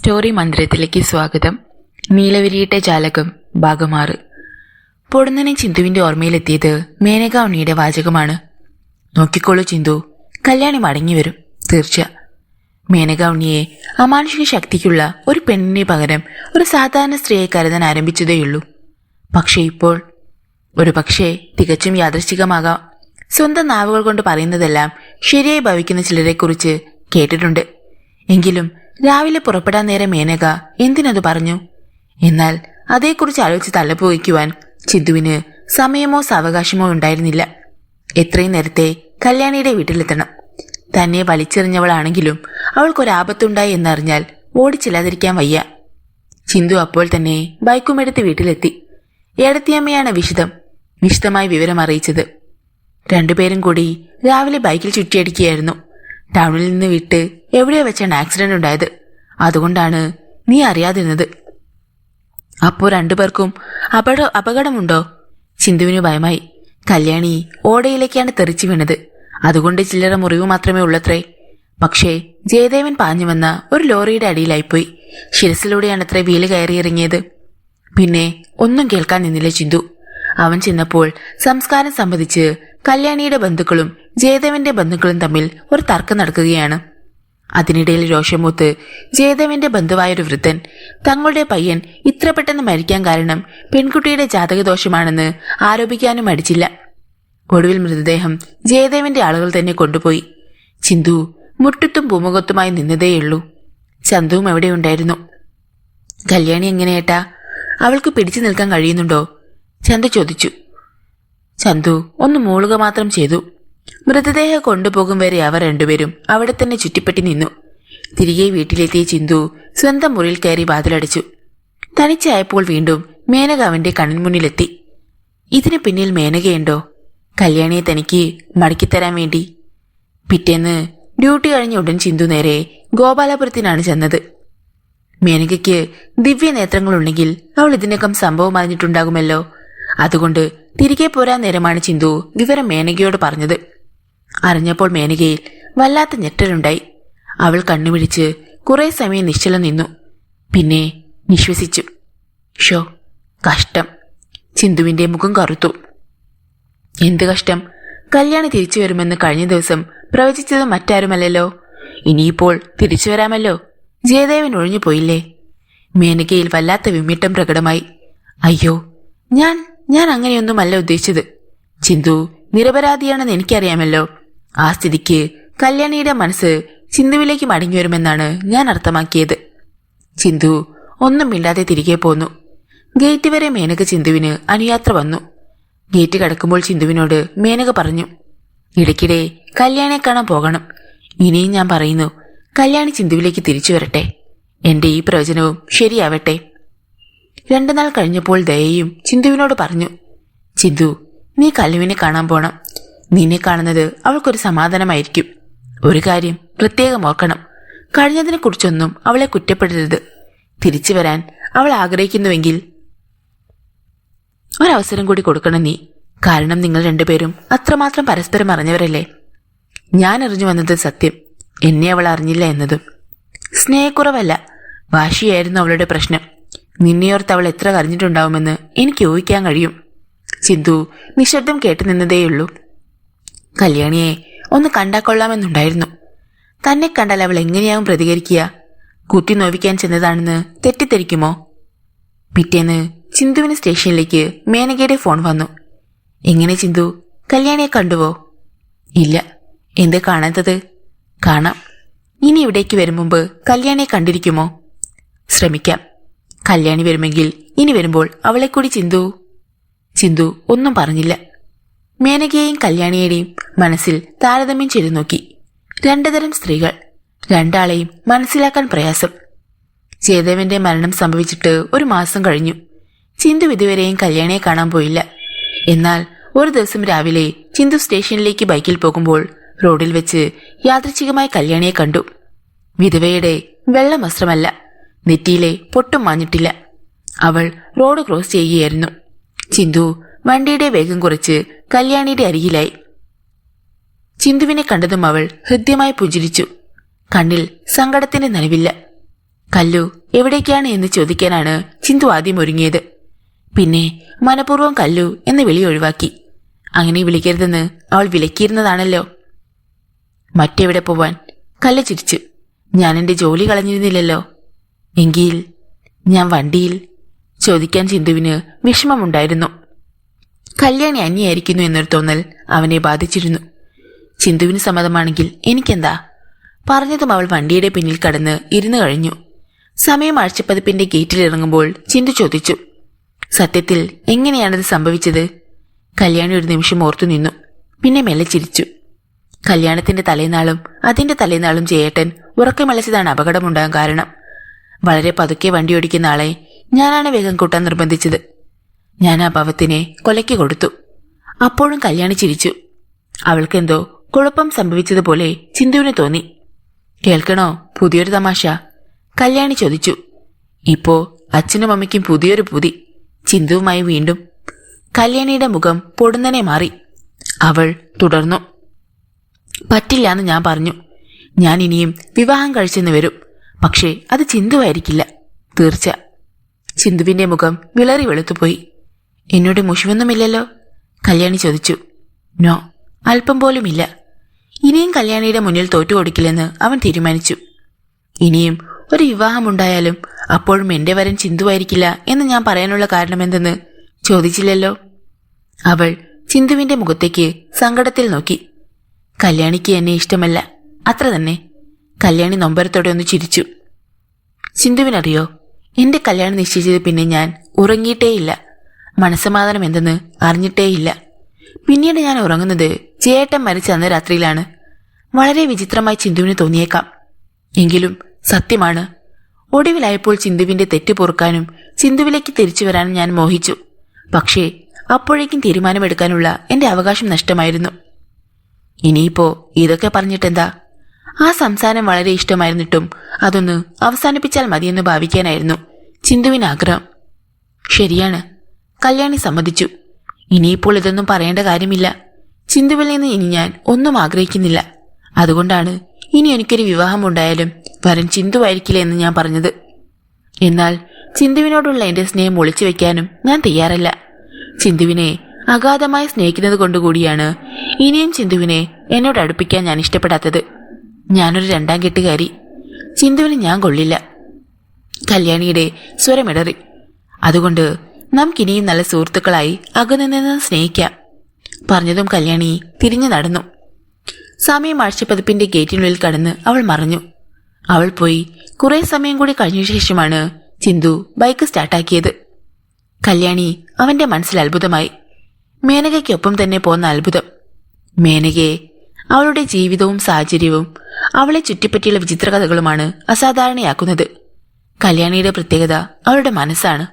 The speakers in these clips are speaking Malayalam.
സ്റ്റോറി മന്ദിരത്തിലേക്ക് സ്വാഗതം. നീലവിരിയിട്ട ജാലകം ഭാഗം 6. പൊടുന്നനെ ചിന്തുവിന്റെ ഓർമ്മയിലെത്തിയത് മേനക ഉണ്ണിയുടെ വാചകമാണ്. നോക്കിക്കോളൂ ചിന്തു, കല്യാണി മടങ്ങി വരും, തീർച്ച. മേനക ഉണ്ണിയെ അമാനുഷിക ശക്തിക്കുള്ള ഒരു പെണ്ണിന് പകരം ഒരു സാധാരണ സ്ത്രീയെ കരുതാൻ ആരംഭിച്ചതേയുള്ളൂ. പക്ഷേ ഇപ്പോൾ ഒരു പക്ഷേ തികച്ചും യാദൃശ്ചികമാകാം. സ്വന്തം നാവുകൾ കൊണ്ട് പറയുന്നതെല്ലാം ശരിയായി ഭവിക്കുന്ന ചിലരെക്കുറിച്ച് കേട്ടിട്ടുണ്ട്. എങ്കിലും രാവിലെ പുറപ്പെടാൻ നേരം മേനക എന്തിനത് പറഞ്ഞു? എന്നാൽ അതേക്കുറിച്ച് ആലോചിച്ച് തലപ്പുകയ്ക്കുവാൻ ചിന്തുവിന് സമയമോ സാവകാശമോ ഉണ്ടായിരുന്നില്ല. എത്രയും നേരത്തെ കല്യാണിയുടെ വീട്ടിലെത്തണം. തന്നെ വലിച്ചെറിഞ്ഞവളാണെങ്കിലും അവൾക്കൊരാപത്തുണ്ടായി എന്നറിഞ്ഞാൽ ഓടിച്ചില്ലാതിരിക്കാൻ വയ്യ. ചിന്തു അപ്പോൾ തന്നെ ബൈക്കുമെടുത്ത് വീട്ടിലെത്തി. ഏടത്തിയമ്മയാണ് വിശദമായി വിവരം അറിയിച്ചത്. രണ്ടുപേരും കൂടി രാവിലെ ബൈക്കിൽ ചുറ്റിയടിക്കുകയായിരുന്നു. ടൗണിൽ നിന്ന് വിട്ട് എവിടെയോ വെച്ചാണ് ആക്സിഡന്റ് ഉണ്ടായത്. അതുകൊണ്ടാണ് നീ അറിയാതിരുന്നത്. അപ്പോ രണ്ടുപേർക്കും അപകടമുണ്ടോ? ചിന്തുവിന് ഭയമായി. കല്യാണി ഓടയിലേക്കാണ് തെറിച്ചു വീണത്. അതുകൊണ്ട് ചില്ലറ മുറിവ് മാത്രമേ ഉള്ളത്രേ. പക്ഷേ ജയദേവൻ പാഞ്ഞു വന്ന ഒരു ലോറിയുടെ അടിയിലായിപ്പോയി. ശിരസിലൂടെയാണത്രേ വീല് കയറിയിറങ്ങിയത്. പിന്നെ ഒന്നും കേൾക്കാൻ നിന്നില്ല ചിന്തു. അവൻ ചെന്നപ്പോൾ സംസ്കാരം സംബന്ധിച്ച് കല്യാണിയുടെ ബന്ധുക്കളും ജയദേവന്റെ ബന്ധുക്കളും തമ്മിൽ ഒരു തർക്കം നടക്കുകയാണ്. അതിനിടയിൽ രോഷമൂത്ത് ജയദേവന്റെ ബന്ധുവായൊരു വൃദ്ധൻ തങ്ങളുടെ പയ്യൻ ഇത്ര പെട്ടെന്ന് മരിക്കാൻ കാരണം പെൺകുട്ടിയുടെ ജാതകദോഷമാണെന്ന് ആരോപിക്കാനും മടിച്ചില്ല. ഒടുവിൽ മൃതദേഹം ജയദേവന്റെ ആളുകൾ തന്നെ കൊണ്ടുപോയി. ചിന്തു മുട്ടുത്തും പൂമുഖത്തുമായി നിന്നതേയുള്ളൂ. ചന്തുവും എവിടെയുണ്ടായിരുന്നു. കല്യാണി എങ്ങനെയേട്ടാ, അവൾക്ക് പിടിച്ചു നിൽക്കാൻ കഴിയുന്നുണ്ടോ? ചന്തു ചോദിച്ചു. ചന്തു ഒന്ന് മൂളുക മാത്രം ചെയ്തു. മൃതദേഹം കൊണ്ടുപോകും വരെ അവർ രണ്ടുപേരും അവിടെ തന്നെ ചുറ്റിപ്പറ്റി നിന്നു. തിരികെ വീട്ടിലെത്തിയ ചിന്തു സ്വന്തം മുറിയിൽ കയറി വാതിലടച്ചു. തനിച്ചായപ്പോൾ വീണ്ടും മേനക അവന്റെ കണ്ണിൻമുന്നിലെത്തി. ഇതിന് പിന്നിൽ മേനകയുണ്ടോ? കല്യാണിയെ തനിക്ക് മടക്കിത്തരാൻ വേണ്ടി. പിറ്റേന്ന് ഡ്യൂട്ടി കഴിഞ്ഞ ഉടൻ ചിന്തു നേരെ ഗോപാലപുരത്തിനാണ് ചെന്നത്. മേനകയ്ക്ക് ദിവ്യ നേത്രങ്ങളുണ്ടെങ്കിൽ അവൾ ഇതിനകം സംഭവം അറിഞ്ഞിട്ടുണ്ടാകുമല്ലോ. അതുകൊണ്ട് തിരികെ പോരാൻ നേരമാണ് ചിന്തു വിവരം മേനകയോട് പറഞ്ഞത്. അറിഞ്ഞപ്പോൾ മേനകയിൽ വല്ലാത്ത ഞെട്ടലുണ്ടായി. അവൾ കണ്ണുപിടിച്ച് കുറെ സമയം നിശ്ചലം നിന്നു. പിന്നെ നിശ്വസിച്ചു. ഷോ, കഷ്ടം. ചിന്തുവിന്റെ മുഖം കറുത്തു. എന്ത് കഷ്ടം? കല്യാണി തിരിച്ചു വരുമെന്ന് കഴിഞ്ഞ ദിവസം പ്രവചിച്ചത് മറ്റാരുമല്ലല്ലോ. ഇനിയിപ്പോൾ തിരിച്ചു വരാമല്ലോ. ജയദേവൻ ഒഴിഞ്ഞു പോയില്ലേ? മേനകയിൽ വല്ലാത്ത വിമ്മിട്ടം പ്രകടമായി. അയ്യോ, ഞാൻ അങ്ങനെയൊന്നുമല്ല ഉദ്ദേശിച്ചത്. ചിന്തു നിരപരാധിയാണെന്ന് എനിക്കറിയാമല്ലോ. ആ സ്ഥിതിക്ക് കല്യാണിയുടെ മനസ്സ് ചിന്തുവിലേക്ക് മടങ്ങി വരുമെന്നാണ് ഞാൻ അർത്ഥമാക്കിയത്. ചിന്തു ഒന്നും മിണ്ടാതെ തിരികെ പോന്നു. ഗേറ്റ് വരെ മേനക ചിന്തുവിന് അനുയാത്ര വന്നു. ഗേറ്റ് കടക്കുമ്പോൾ ചിന്തുവിനോട് മേനക പറഞ്ഞു, ഇടയ്ക്കിടെ കല്യാണിയെ കാണാൻ പോകണം. ഇനിയും ഞാൻ പറയുന്നു, കല്യാണി ചിന്തുവിലേക്ക് തിരിച്ചു വരട്ടെ. എന്റെ ഈ പ്രവചനവും ശരിയാവട്ടെ. 2 നാൾ കഴിഞ്ഞപ്പോൾ ദയയും ചിന്തുവിനോട് പറഞ്ഞു, ചിന്തു, നീ കല്ലുവിനെ കാണാൻ പോണം. നിന്നെ കാണുന്നത് അവൾക്കൊരു സമാധാനമായിരിക്കും. ഒരു കാര്യം പ്രത്യേകം ഓർക്കണം, കഴിഞ്ഞതിനെ കുറിച്ചൊന്നും അവളെ കുറ്റപ്പെടരുത്. തിരിച്ചു വരാൻ അവൾ ആഗ്രഹിക്കുന്നുവെങ്കിൽ ഒരവസരം കൂടി കൊടുക്കണം നീ. കാരണം നിങ്ങൾ രണ്ടുപേരും അത്രമാത്രം പരസ്പരം അറിഞ്ഞവരല്ലേ. ഞാൻ അറിഞ്ഞു വന്നത് സത്യം, എന്നെ അവൾ അറിഞ്ഞില്ല എന്നതും. സ്നേഹക്കുറവല്ല, വാശിയായിരുന്നു അവളുടെ പ്രശ്നം. നിന്നെയോർത്ത് അവൾ എത്ര കരഞ്ഞിട്ടുണ്ടാവുമെന്ന് എനിക്ക് ഊഹിക്കാൻ കഴിയും. ചിന്തു നിശബ്ദം കേട്ടു നിന്നതേയുള്ളൂ. കല്യാണിയെ ഒന്ന് കണ്ടാക്കൊള്ളാമെന്നുണ്ടായിരുന്നു. തന്നെ കണ്ടാൽ അവൾ എങ്ങനെയാവും പ്രതികരിക്കുക? കുത്തി നോവിക്കാൻ ചെന്നതാണെന്ന് തെറ്റിദ്ധരിക്കുമോ? പിറ്റേന്ന് ചിന്തുവിന് സ്റ്റേഷനിലേക്ക് മേനകയുടെ ഫോൺ വന്നു. എങ്ങനെ ചിന്തു, കല്യാണിയെ കണ്ടുവോ? ഇല്ല. എന്ത് കാണാത്തത്? കാണാം. ഇനി ഇവിടേക്ക് വരും മുമ്പ് കല്യാണിയെ കണ്ടിരിക്കുമോ? ശ്രമിക്കാം. കല്യാണി വരുമെങ്കിൽ ഇനി വരുമ്പോൾ അവളെ കൂടി ചിന്തു ഒന്നും പറഞ്ഞില്ല. മേനകയെയും കല്യാണിയുടെയും മനസ്സിൽ താരതമ്യം ചെയ്തു നോക്കി. 2 തരം സ്ത്രീകൾ, രണ്ടാളെയും മനസ്സിലാക്കാൻ പ്രയാസം. ജയദേവന്റെ മരണം സംഭവിച്ചിട്ട് 1 മാസം കഴിഞ്ഞു. ചിന്തു ഇതുവരെയും കല്യാണിയെ കാണാൻ പോയില്ല. എന്നാൽ ഒരു ദിവസം രാവിലെ ചിന്തു സ്റ്റേഷനിലേക്ക് ബൈക്കിൽ പോകുമ്പോൾ റോഡിൽ വെച്ച് യാദൃച്ഛികമായി കല്യാണിയെ കണ്ടു. വിധവയുടെ വെള്ള വസ്ത്രമല്ല, നെറ്റിയിലെ പൊട്ടും മാഞ്ഞിട്ടില്ല. അവൾ റോഡ് ക്രോസ് ചെയ്യുകയായിരുന്നു. ചിന്തു വണ്ടിയുടെ വേഗം കുറച്ച് കല്യാണിയുടെ അരികിലായി. ചിന്തുവിനെ കണ്ടതും അവൾ ഹൃദ്യമായി പുഞ്ചിരിച്ചു. കണ്ണിൽ സങ്കടത്തിന്റെ നനവില്ല. കല്ലു എവിടേക്കാണ് എന്ന് ചോദിക്കാനാണ് ചിന്തു ആദ്യം ഒരുങ്ങിയത്. പിന്നെ മനഃപൂർവ്വം കല്ലു എന്ന് വിളി ഒഴിവാക്കി. അങ്ങനെ വിളിക്കരുതെന്ന് അവൾ വിലക്കിയിരുന്നതാണല്ലോ. മറ്റെവിടെ പോവാൻ? കല്ല് ചിരിച്ചു. ഞാൻ എന്റെ ജോലി കളഞ്ഞിരുന്നില്ലല്ലോ. എങ്കിൽ ഞാൻ വണ്ടിയിൽ. ചോദിക്കാൻ ചിന്തുവിന് വിഷമമുണ്ടായിരുന്നു. കല്യാണി അന്യായിരിക്കുന്നു എന്നൊരു തോന്നൽ അവനെ ബാധിച്ചിരുന്നു. ചിന്തുവിന് സമ്മതമാണെങ്കിൽ എനിക്കെന്താ? പറഞ്ഞതും അവൾ വണ്ടിയുടെ പിന്നിൽ കടന്ന് ഇരുന്നു കഴിഞ്ഞു. സമയം ആഴ്ചപ്പതിപ്പിന്റെ ഗേറ്റിൽ ഇറങ്ങുമ്പോൾ ചിന്തു ചോദിച്ചു, സത്യത്തിൽ എങ്ങനെയാണത് സംഭവിച്ചത്? കല്യാണി ഒരു നിമിഷം ഓർത്തു നിന്നു. പിന്നെ മെല്ലെ ചിരിച്ചു. കല്യാണത്തിന്റെ തലേനാളും അതിന്റെ തലേനാളും ജയേട്ടൻ ഉറക്കമലച്ചതാണ് അപകടമുണ്ടാകാൻ കാരണം. വളരെ പതുക്കെ വണ്ടി ഓടിക്കുന്ന ആളെ ഞാനാണ് വേഗം കൂട്ടാൻ നിർബന്ധിച്ചത്. ഞാൻ ആ പാവത്തിനെ കൊലയ്ക്ക് കൊടുത്തു. അപ്പോഴും കല്യാണി ചിരിച്ചു. അവൾക്കെന്തോ കുഴപ്പം സംഭവിച്ചതുപോലെ ചിന്തുവിന് തോന്നി. കേൾക്കണോ പുതിയൊരു തമാശ? കല്യാണി ചോദിച്ചു. ഇപ്പോ അച്ഛനും അമ്മയ്ക്കും പുതിയൊരു പൂതി. ചിന്തുവുമായി വീണ്ടും. കല്യാണിയുടെ മുഖം പൊടുന്നനെ മാറി. അവൾ തുടർന്നു. പറ്റില്ലാന്ന് ഞാൻ പറഞ്ഞു. ഞാൻ ഇനിയും വിവാഹം കഴിച്ചെന്ന് വരും. പക്ഷേ അത് ചിന്തുവായിരിക്കില്ല, തീർച്ച. ചിന്തുവിന്റെ മുഖം വിളറി വെളുത്തുപോയി. എന്നോട് മുഷിവൊന്നുമില്ലല്ലോ? കല്യാണി ചോദിച്ചു. നോ, അല്പം പോലുമില്ല. ഇനിയും കല്യാണിയുടെ മുന്നിൽ തോറ്റുകൊടുക്കില്ലെന്ന് അവൻ തീരുമാനിച്ചു. ഇനിയും ഒരു വിവാഹമുണ്ടായാലും അപ്പോഴും എന്റെ വരൻ ചിന്തുവായിരിക്കില്ല എന്ന് ഞാൻ പറയാനുള്ള കാരണമെന്തെന്ന് ചോദിച്ചില്ലല്ലോ. അവൾ ചിന്തുവിന്റെ മുഖത്തേക്ക് സങ്കടത്തിൽ നോക്കി. കല്യാണിക്ക് എന്നെ ഇഷ്ടമല്ല, അത്ര തന്നെ. കല്യാണി നൊമ്പരത്തോടെ ഒന്ന് ചിരിച്ചു. ചിന്തുവിനറിയോ, എന്റെ കല്യാണം നിശ്ചയിച്ചത് പിന്നെ ഞാൻ ഉറങ്ങിയിട്ടേയില്ല. മനസ്സമാധാനം എന്തെന്ന് അറിഞ്ഞിട്ടേയില്ല. പിന്നീട് ഞാൻ ഉറങ്ങുന്നത് ചേട്ടൻ മരിച്ച അന്ന് രാത്രിയിലാണ്. വളരെ വിചിത്രമായി ചിന്തുവിന് തോന്നിയേക്കാം, എങ്കിലും സത്യമാണ്. ഒടുവിലായപ്പോൾ ചിന്തുവിന്റെ തെറ്റ് പൊറുക്കാനും ചിന്തുവിലേക്ക് തിരിച്ചു വരാനും ഞാൻ മോഹിച്ചു. പക്ഷേ അപ്പോഴേക്കും തീരുമാനമെടുക്കാനുള്ള എന്റെ അവകാശം നഷ്ടമായിരുന്നു. ഇനിയിപ്പോ ഇതൊക്കെ പറഞ്ഞിട്ടെന്താ? ആ സംസാരം വളരെ ഇഷ്ടമായിരുന്നിട്ടും അതൊന്ന് അവസാനിപ്പിച്ചാൽ മതിയെന്ന് ഭാവിക്കാനായിരുന്നു ചിന്തുവിന് ആഗ്രഹം. ശരിയാണ്, കല്യാണി സമ്മതിച്ചു. ഇനിയിപ്പോൾ ഇതൊന്നും പറയേണ്ട കാര്യമില്ല. ചിന്തുവിൽ നിന്ന് ഇനി ഞാൻ ഒന്നും ആഗ്രഹിക്കുന്നില്ല. അതുകൊണ്ടാണ് ഇനി എനിക്കൊരു വിവാഹം ഉണ്ടായാലും വരൻ ചിന്തുവായിരിക്കില്ല എന്ന് ഞാൻ പറഞ്ഞത്. എന്നാൽ ചിന്തുവിനോടുള്ള എന്റെ സ്നേഹം ഒളിച്ചു വെക്കാനും ഞാൻ തയ്യാറല്ല. ചിന്തുവിനെ അഗാധമായി സ്നേഹിക്കുന്നത് കൊണ്ടുകൂടിയാണ് ഇനിയും ചിന്തുവിനെ എന്നോട് അടുപ്പിക്കാൻ ഞാൻ ഇഷ്ടപ്പെടാത്തത്. ഞാനൊരു രണ്ടാം കെട്ടുകാരി. ചിന്തുവിന് ഞാൻ കൊള്ളില്ല. കല്യാണിയുടെ സ്വരമിടറി. അതുകൊണ്ട് നമുക്കിനിയും നല്ല സുഹൃത്തുക്കളായി അകന്നുനിന്ന് സ്നേഹിക്കാം. പറഞ്ഞതും കല്യാണി തിരിഞ്ഞു നടന്നു. സമയം ആഴ്ചപ്പതിപ്പിന്റെ ഗേറ്റിനുള്ളിൽ കടന്ന് അവൾ മറഞ്ഞു. അവൾ പോയി കുറെ സമയം കൂടി കഴിഞ്ഞ ശേഷമാണ് ചിന്തു ബൈക്ക് സ്റ്റാർട്ടാക്കിയത്. കല്യാണി അവന്റെ മനസ്സിൽ അത്ഭുതമായി. മേനകയ്ക്കൊപ്പം തന്നെ പോന്ന അത്ഭുതം. മേനകയെ, അവളുടെ ജീവിതവും സാഹചര്യവും അവളെ ചുറ്റിപ്പറ്റിയുള്ള വിചിത്ര കഥകളുമാണ് അസാധാരണയാക്കുന്നത്. കല്യാണിയുടെ പ്രത്യേകത അവളുടെ മനസ്സാണ്.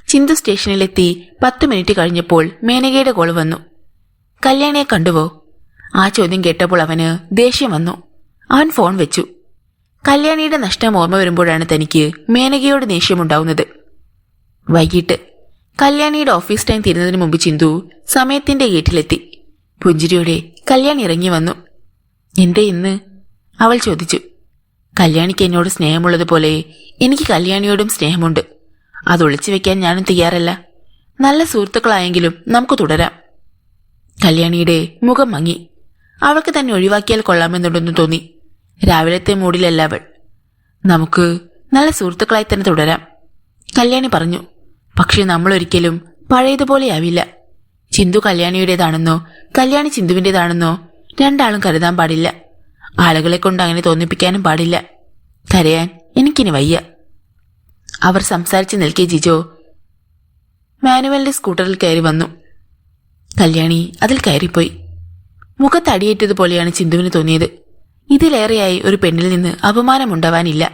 ചിന്തു സ്റ്റേഷനിലെത്തി 10 മിനിറ്റ് കഴിഞ്ഞപ്പോൾ മേനകയുടെ കോൾ വന്നു. കല്യാണിയെ കണ്ടുവോ? ആ ചോദ്യം കേട്ടപ്പോൾ അവന് ദേഷ്യം വന്നു. അവൻ ഫോൺ വെച്ചു. കല്യാണിയുടെ നഷ്ടം ഓർമ്മ വരുമ്പോഴാണ് തനിക്ക് മേനകയോട് ദേഷ്യമുണ്ടാവുന്നത്. വൈകിട്ട് കല്യാണിയുടെ ഓഫീസ് ടൈം തീരുന്നതിന് മുമ്പ് ചിന്തു സമയത്തിന്റെ ഗേറ്റിലെത്തി. പുഞ്ചിരിയോടെ കല്യാണി ഇറങ്ങി വന്നു. എന്തേ ഇന്ന്? അവൾ ചോദിച്ചു. കല്യാണിക്ക് എന്നോട് സ്നേഹമുള്ളതുപോലെ എനിക്ക് കല്യാണിയോടും സ്നേഹമുണ്ട്. അതൊളിച്ചു വെക്കാൻ ഞാനും തയ്യാറല്ല. നല്ല സുഹൃത്തുക്കളായെങ്കിലും നമുക്ക് തുടരാം. കല്യാണിയുടെ മുഖം മങ്ങി. അവൾക്ക് തന്നെ ഒഴിവാക്കിയാൽ കൊള്ളാമെന്നുണ്ടെന്ന് തോന്നി. രാവിലത്തെ മൂഡിലല്ല അവൾ. നമുക്ക് നല്ല സുഹൃത്തുക്കളായി തന്നെ തുടരാം, കല്യാണി പറഞ്ഞു. പക്ഷെ നമ്മളൊരിക്കലും പഴയതുപോലെയാവില്ല. ചിന്തു കല്യാണിയുടേതാണെന്നോ കല്യാണി ചിന്തുവിൻ്റെതാണെന്നോ രണ്ടാളും കരുതാൻ പാടില്ല. ആളുകളെ കൊണ്ട് അങ്ങനെ തോന്നിപ്പിക്കാനും പാടില്ല. കരയാൻ എനിക്കിനി വയ്യ. അവർ സംസാരിച്ച് നിൽക്കെ ജിജോ മാനുവലിന്റെ സ്കൂട്ടറിൽ കയറി വന്നു. കല്യാണി അതിൽ കയറിപ്പോയി. മുഖത്തടിയേറ്റതുപോലെയാണ് ചിന്തുവിന് തോന്നിയത്. ഇതിലേറെയായി ഒരു പെണ്ണിൽ നിന്ന് അപമാനമുണ്ടാവാനില്ല.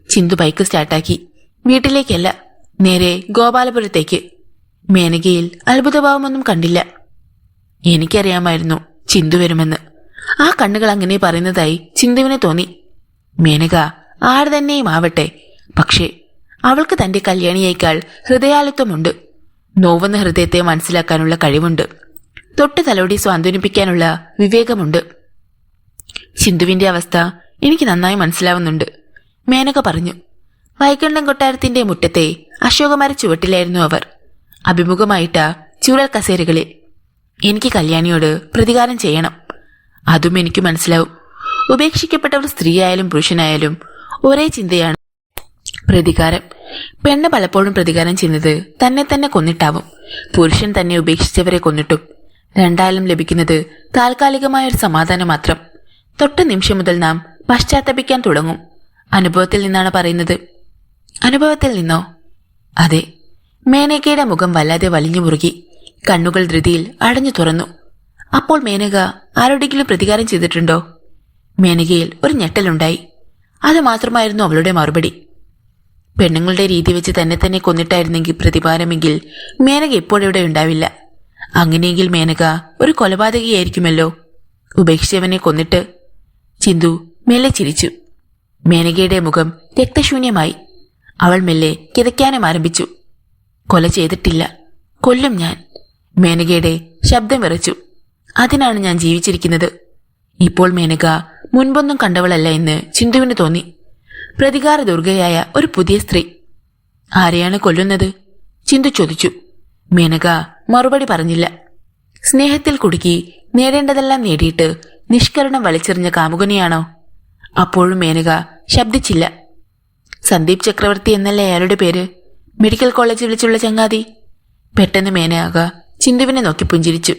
ചിന്തു ബൈക്ക് സ്റ്റാർട്ടാക്കി. വീട്ടിലേക്കല്ല, നേരെ ഗോപാലപുരത്തേക്ക്. മേനകയിൽ അത്ഭുതഭാവമൊന്നും കണ്ടില്ല. എനിക്കറിയാമായിരുന്നു ചിന്തു വരുമെന്ന്. ആ കണ്ണുകൾ അങ്ങനെ പറയുന്നതായി ചിന്തുവിന് തോന്നി. മേനക ആര് തന്നെയും ആവട്ടെ, പക്ഷേ അവൾക്ക് തന്റെ കല്യാണിയേക്കാൾ ഹൃദയാലുത്വമുണ്ട്. നോവുന്ന ഹൃദയത്തെ മനസ്സിലാക്കാനുള്ള കഴിവുണ്ട്. തൊട്ട് തലോടി സ്വാന്തനിപ്പിക്കാനുള്ള വിവേകമുണ്ട്. ചിന്തുവിന്റെ അവസ്ഥ എനിക്ക് നന്നായി മനസ്സിലാവുന്നുണ്ട്, മേനക പറഞ്ഞു. വൈകുണ്ഠം കൊട്ടാരത്തിന്റെ മുറ്റത്തെ അശോകമര ചുവട്ടിലായിരുന്നു അവർ. അഭിമുഖമായിട്ട ചൂരൽ കസേരകളിൽ. എനിക്ക് കല്യാണിയോട് പ്രതികാരം ചെയ്യണം. അതും എനിക്ക് മനസ്സിലാവും. ഉപേക്ഷിക്കപ്പെട്ടവർ സ്ത്രീയായാലും പുരുഷനായാലും ഒരേ ചിന്തയാണ്, പ്രതികാരം. പെണ്ണ് പലപ്പോഴും പ്രതികാരം ചെയ്യുന്നത് തന്നെ തന്നെ കൊന്നിട്ടാവും. പുരുഷൻ തന്നെ ഉപേക്ഷിച്ചവരെ കൊന്നിട്ടും. രണ്ടായാലും ലഭിക്കുന്നത് താൽക്കാലികമായൊരു സമാധാനം മാത്രം. തൊട്ട നിമിഷം മുതൽ നാം പശ്ചാത്തപിക്കാൻ തുടങ്ങും. അനുഭവത്തിൽ നിന്നാണ് പറയുന്നത്. അനുഭവത്തിൽ നിന്നോ? അതെ. മേനകയുടെ മുഖം വല്ലാതെ വലിഞ്ഞു മുറുകി. കണ്ണുകൾ ധൃതിയിൽ അടഞ്ഞു തുറന്നു. അപ്പോൾ മേനക ആരോടെങ്കിലും പ്രതികാരം ചെയ്തിട്ടുണ്ടോ? മേനകയിൽ ഒരു ഞെട്ടലുണ്ടായി. അത് മാത്രമായിരുന്നു അവളുടെ മറുപടി. പെണ്ണുങ്ങളുടെ രീതി വെച്ച് തന്നെ തന്നെ കൊന്നിട്ടായിരുന്നെങ്കിൽ പ്രതികാരമെങ്കിൽ മേനക ഇപ്പോഴിവിടെ ഉണ്ടാവില്ല. അങ്ങനെയെങ്കിൽ മേനക ഒരു കൊലപാതകയായിരിക്കുമല്ലോ, ഉപേക്ഷിച്ചവനെ കൊന്നിട്ട്. ചിന്തു മെല്ലെ ചിരിച്ചു. മേനകയുടെ മുഖം രക്തശൂന്യമായി. അവൾ മെല്ലെ കിതയ്ക്കാനും ആരംഭിച്ചു. കൊല ചെയ്തിട്ടില്ല, കൊല്ലും ഞാൻ. മേനകയുടെ ശബ്ദം വിറച്ചു. അതിനാണ് ഞാൻ ജീവിച്ചിരിക്കുന്നത്. ഇപ്പോൾ മേനക മുൻപൊന്നും കണ്ടവളല്ല എന്ന് ചിന്തുവിന് തോന്നി. പ്രതികാര ദുർഗയായ ഒരു പുതിയ സ്ത്രീ. ആരെയാണ് കൊല്ലുന്നത്? ചിന്തു ചോദിച്ചു. മേനക മറുപടി പറഞ്ഞില്ല. സ്നേഹത്തിൽ കുടുക്കി നേടേണ്ടതെല്ലാം നേടിയിട്ട് നിഷ്കരണം വലിച്ചെറിഞ്ഞ കാമുകനെയാണോ? അപ്പോഴും മേനക ശബ്ദിച്ചില്ല. സന്ദീപ് ചക്രവർത്തി എന്നല്ലേ അയാളുടെ പേര്? മെഡിക്കൽ കോളേജിൽ വിളിച്ചുള്ള ചങ്ങാതി. പെട്ടെന്ന് മേനക ചിന്തുവിനെ നോക്കി പുഞ്ചിരിച്ചു.